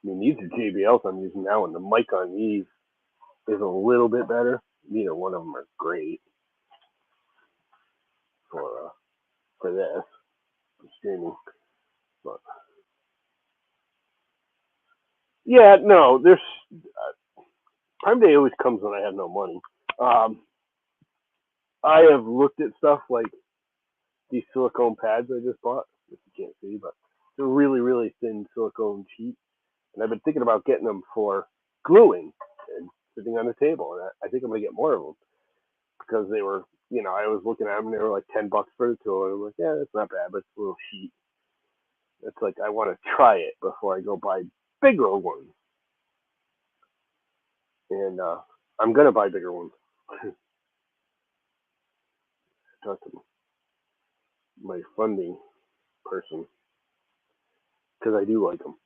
I mean, these are JBLs I'm using now, and the mic on these is a little bit better. Neither one of them are great for this streaming. But yeah, no, there's Prime Day always comes when I have no money. I have looked at stuff like these silicone pads I just bought, which you can't see, but they're really, really thin silicone sheet. And I've been thinking about getting them for gluing and sitting on the table. And I think I'm going to get more of them because they were, I was looking at them and they were like $10 for the tool. And I'm like, yeah, that's not bad, but it's a little sheet. It's like I want to try it before I go buy bigger ones. And I'm going to buy bigger ones. Talk to my funding person because I do like them.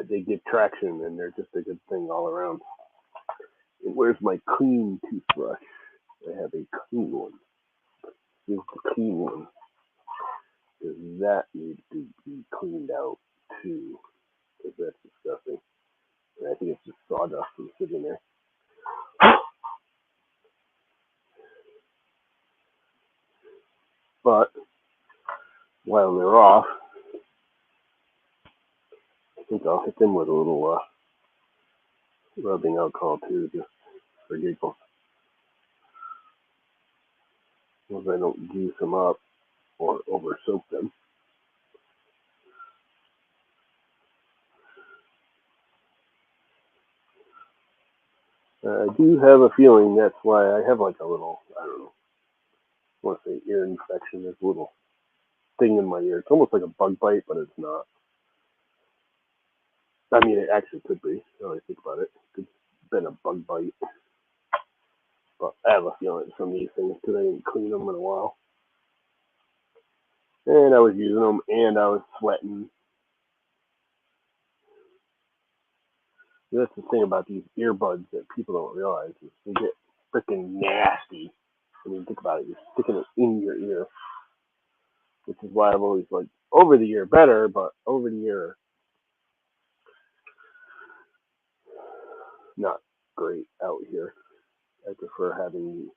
They get traction and they're just a good thing all around. And where's my clean toothbrush? I have a clean one. Here's the clean one. Does that need to be cleaned out too? Because that's disgusting. And I think it's just sawdust from sitting there. But while they're off, I think I'll hit them with a little rubbing alcohol too, just for giggles. As I don't juice them up or over soak them. I do have a feeling that's why I have like a little, I don't know, I want to say ear infection. There's a little thing in my ear. It's almost like a bug bite, but it's not. I mean, it actually could be. Now I think about it. It could have been a bug bite. But I have a feeling it's from these things because I didn't clean them in a while. And I was using them and I was sweating. That's the thing about these earbuds that people don't realize is they get freaking nasty. I mean, think about it. You're sticking it in your ear, which is why I've always like over the ear better, but over the ear not great out here. I prefer having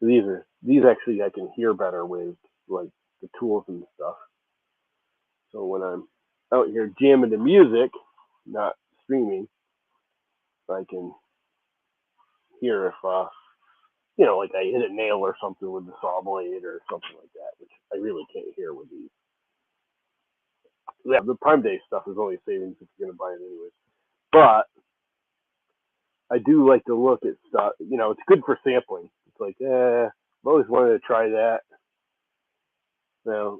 these actually I can hear better with like the tools and stuff. So when I'm out here jamming to music, not streaming, I can hear if like I hit a nail or something with the saw blade or something like that, which I really can't hear with these. Yeah, the Prime Day stuff is only savings if you're gonna buy it anyways. But I do like to look at stuff. It's good for sampling. It's like, I've always wanted to try that.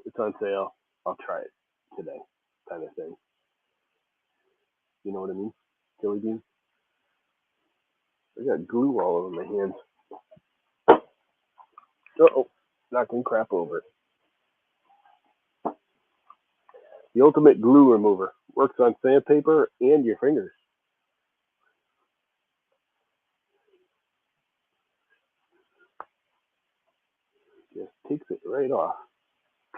It's on sale. I'll try it today, kind of thing. You know what I mean? Jelly bean. I got glue all over my hands. Oh, knocking crap over it. The ultimate glue remover works on sandpaper and your fingers. Just takes it right off,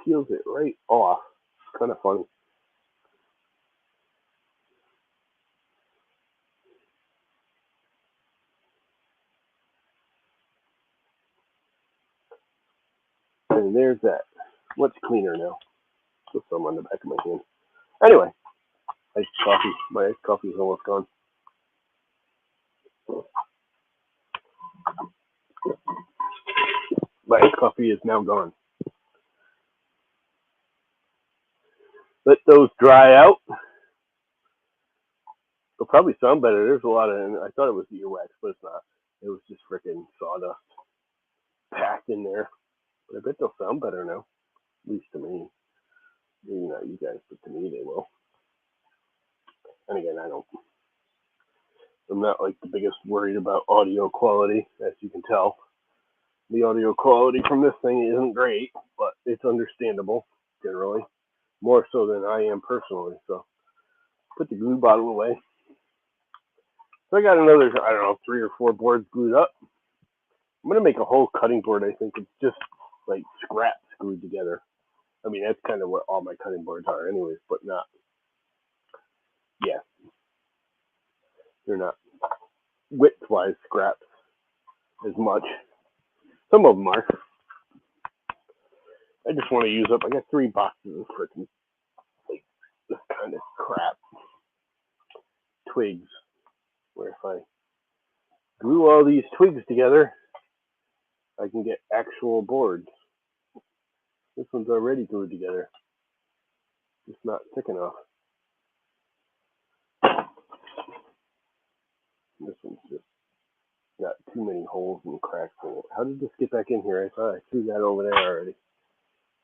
peels it right off. It's kind of funny. And there's that. What's cleaner now? Put some on the back of my hand. Anyway, iced coffee. My iced coffee is almost gone. My iced coffee is now gone. Let those dry out. They'll probably sound better. There's a lot of, I thought it was earwax, but it's not. It was just freaking sawdust packed in there. But I bet they'll sound better now. At least to me. Maybe not you guys, but to me they will. And again, I'm not like the biggest worried about audio quality, as you can tell. The audio quality from this thing isn't great, but it's understandable generally, more so than I am personally. So put the glue bottle away. So I got another, I don't know, 3 or 4 boards glued up. I'm gonna make a whole cutting board. I think it's just like scraps glued together. I mean, that's kind of what all my cutting boards are, anyways. But not, yeah, they're not width-wise scraps as much. Some of them are. I just want to use up. I got 3 boxes of freaking like this kind of crap twigs. Where if I glue all these twigs together, I can get actual boards. This one's already glued together. Just not thick enough. This one's just got too many holes and cracks in it. How did this get back in here? I thought I threw that over there already.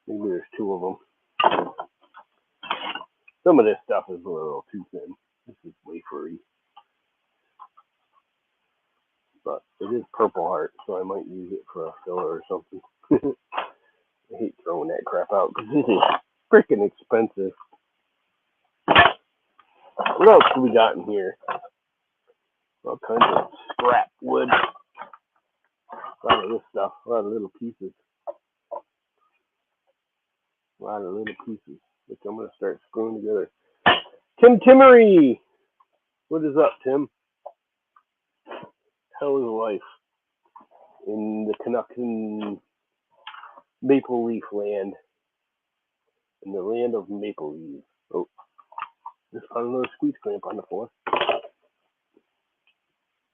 Maybe there's two of them. Some of this stuff is a little too thin. This is wafery. But it is Purple Heart, so I might use it for a filler or something. I hate throwing that crap out because this is freaking expensive. What else do we got in here? All kinds of scrap wood. A lot of this stuff. A lot of little pieces. A lot of little pieces, which I'm going to start screwing together. Timmery! What is up, Tim? How is life in the Canucks Maple Leaf land? In the land of maple leaves. Oh, just found another squeeze clamp on the floor.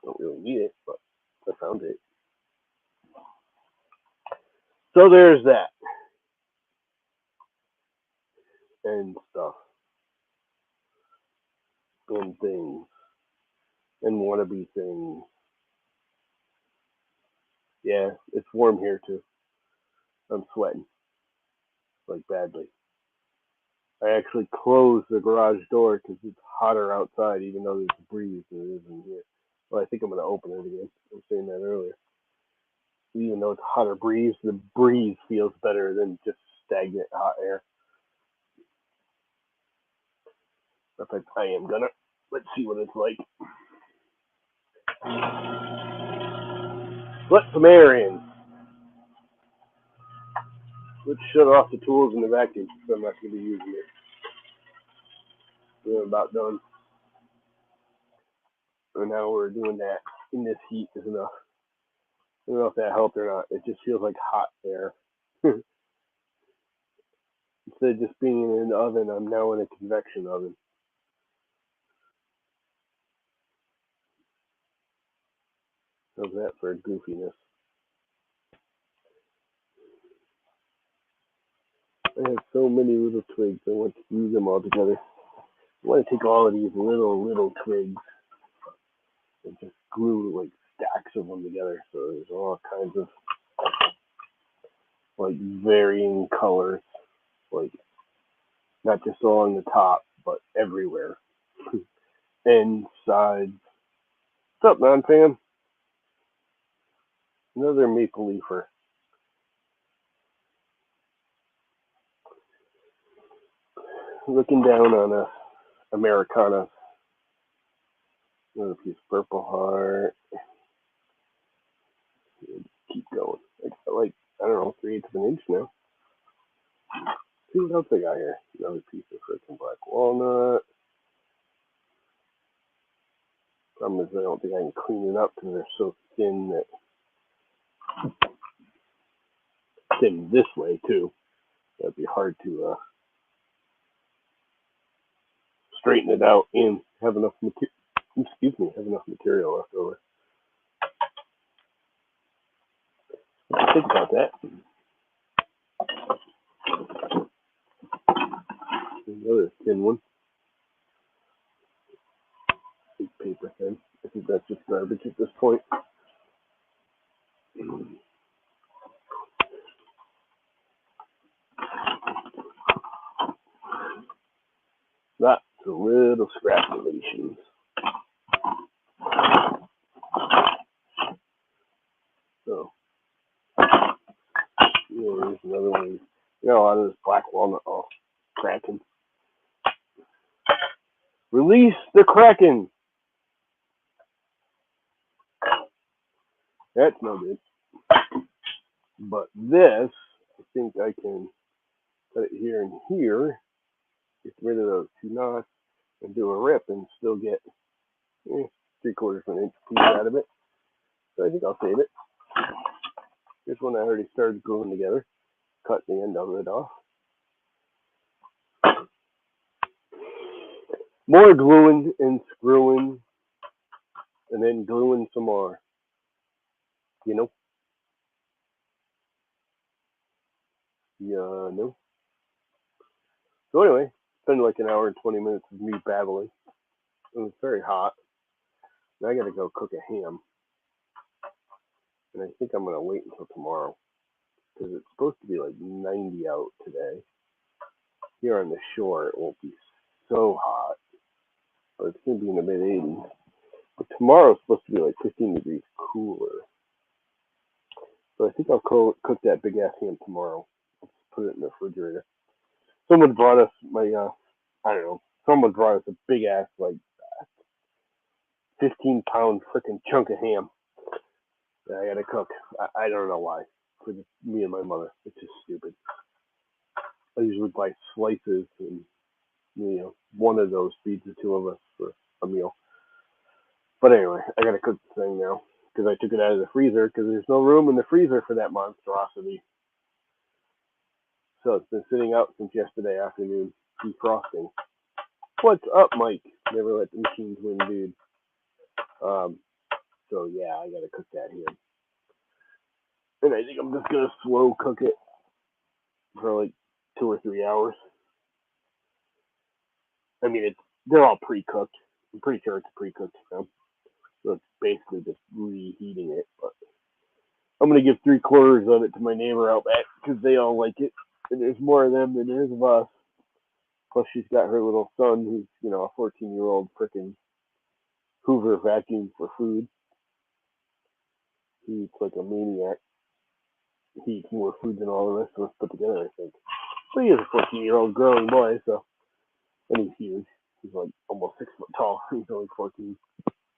Don't really need it, but I found it. So there's that. And stuff. And things. And wannabe things. Yeah, it's warm here too. I'm sweating. Like badly. I actually closed the garage door because it's hotter outside, even though there's a breeze and it isn't here. Well, I think I'm going to open it again. I was saying that earlier. Even though it's hotter breeze, the breeze feels better than just stagnant hot air. In fact, I am gonna. Let's see what it's like. Let some air in. Let's shut off the tools in the vacuum because I'm not going to be using it. We're about done. And now we're doing that in this heat is enough. I don't know if that helped or not. It just feels like hot air. Instead of just being in an oven, I'm now in a convection oven. How's that for goofiness? I have so many little twigs. I want to use them all together. I want to take all of these little twigs and just glue like stacks of them together. So there's all kinds of like varying colors, like not just along the top, but everywhere. Ends, sides. What's up, non-fam? Another maple leafer. Looking down on a Americana. Another piece of Purple Heart. Keep going. Like I don't know, 3/8 of an inch now. See what else I got here. Another piece of freaking black walnut. Problem is I don't think I can clean it up because they're so thin that thin this way too. That'd be hard to straighten it out and have enough material left over. Let's think about that. Another thin one. Big paper thin. I think that's just garbage at this point. Lots of little scrap relations. So, there's another one. You know, a lot of this black walnut all cracking. Release the Kraken! That's no good. But this, I think I can cut it here and here, get rid of those two knots, and do a rip and still get 3/4 of an inch piece out of it. So I think I'll save it. Here's one I already started gluing together. Cut the end of it off. More gluing and screwing, and then gluing some more. You know? Yeah, no. So anyway, it's been like an hour and 20 minutes of me babbling. It was very hot. And I gotta go cook a ham. And I think I'm gonna wait until tomorrow. Because it's supposed to be like 90 out today. Here on the shore, it won't be so hot. But it's gonna be in the mid 80s. But tomorrow's supposed to be like 15 degrees cooler. So I think I'll cook that big ass ham tomorrow. I'll just put it in the refrigerator. Someone brought us I don't know, someone brought us a big ass, like, 15-pound freaking chunk of ham that I gotta cook. I don't know why. For just me and my mother. It's just stupid. I usually buy slices and, one of those feeds the two of us for a meal. But anyway, I gotta cook the thing now because I took it out of the freezer because there's no room in the freezer for that monstrosity. So it's been sitting out since yesterday afternoon, defrosting. What's up, Mike? Never let the machines win, dude. Um, so yeah, I gotta cook that here, and I think I'm just gonna slow cook it for like 2 or 3 hours. I mean, they're all pre-cooked. I'm pretty sure it's pre-cooked, so it's basically just reheating it. But I'm gonna give 3/4 of it to my neighbor out back because they all like it, and there's more of them than there is of us. Plus, she's got her little son, who's a 14-year-old frickin' Hoover vacuum for food. He eats like a maniac. He eats more food than all the rest of us put together, I think. But he is a 14-year-old growing boy, so, and he's huge. He's like almost 6 foot tall. He's only 14.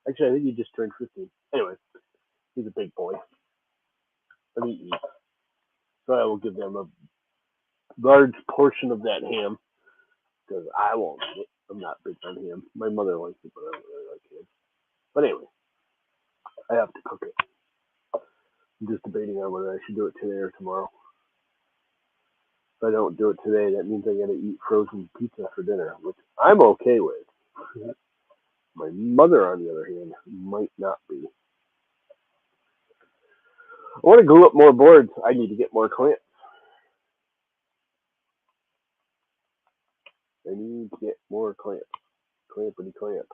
Actually, I think he just turned 15. Anyway, he's a big boy. And he eats. So I will give them a large portion of that ham because I won't eat it. I'm not big on ham. My mother likes it, but I don't really like ham. But anyway, I have to cook it. I'm just debating on whether I should do it today or tomorrow. If I don't do it today, that means I gotta eat frozen pizza for dinner, which I'm okay with. My mother, on the other hand, might not be. I want to glue up more boards. I need to get more clamps. I need to get more clamps. Clampity clamp.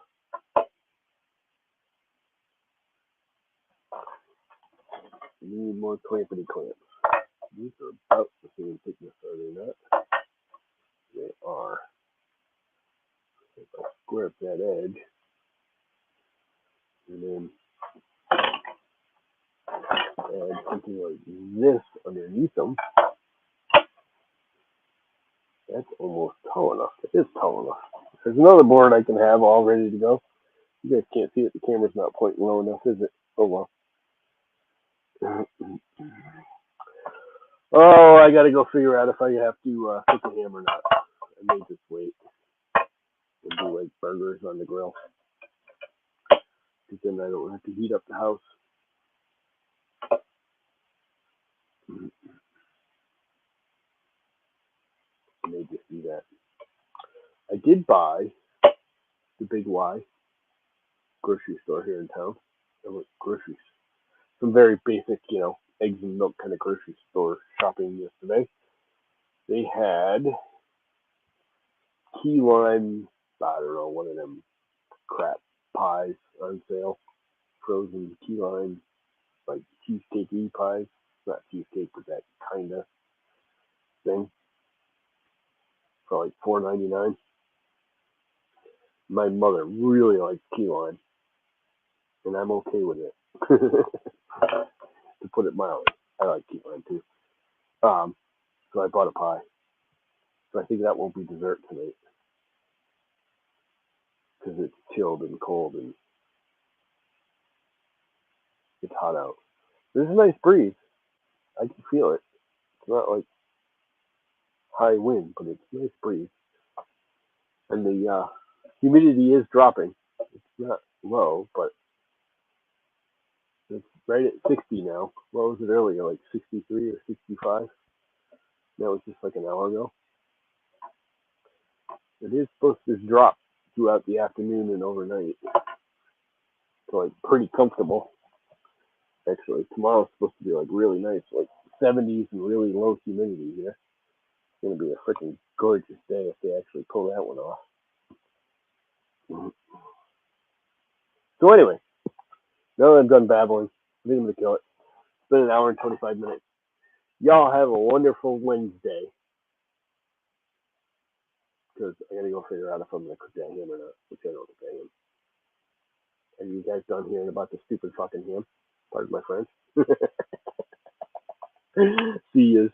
I need more clampity clamps. These are about the same thickness, are they not? They are. If I square up that edge, and then add something like this underneath them, that's almost tall enough. It is tall enough. There's another board I can have all ready to go. You guys can't see it. The camera's not pointing low enough, is it? Oh well. Oh, I gotta go figure out if I have to cook a ham or not. I may just wait and do like burgers on the grill, because then I don't have to heat up the house. I may just do that. I did buy the Big Y grocery store here in town. I went groceries. Some very basic, eggs and milk kind of grocery store shopping yesterday. They had key lime, I don't know, one of them crap pies on sale. Frozen key lime, like cheesecake pies. Not cheesecake, but that kind of thing. For like $4.99. My mother really likes key lime, and I'm okay with it. To put it mildly, I like key lime too. Um, so I bought a pie. So I think that won't be dessert tonight because it's chilled and cold and it's hot out. There's a nice breeze. I can feel it. It's not like high wind, but it's a nice breeze. And the humidity is dropping. It's not low, but it's right at 60 now. What was it earlier? Like 63 or 65? That was just like an hour ago. It is supposed to drop throughout the afternoon and overnight. So like pretty comfortable. Actually, tomorrow's supposed to be like really nice, like 70s and really low humidity here. gonna be a freaking gorgeous day if they actually pull that one off. Mhm. So anyway, now that I'm done babbling, I think I'm gonna kill it. It's been an hour and 25 minutes. Y'all have a wonderful Wednesday. Because I gotta go figure out if I'm gonna cook that ham or not, which I don't think I am. Are you guys done hearing about the stupid fucking ham? Pardon my French. See yous.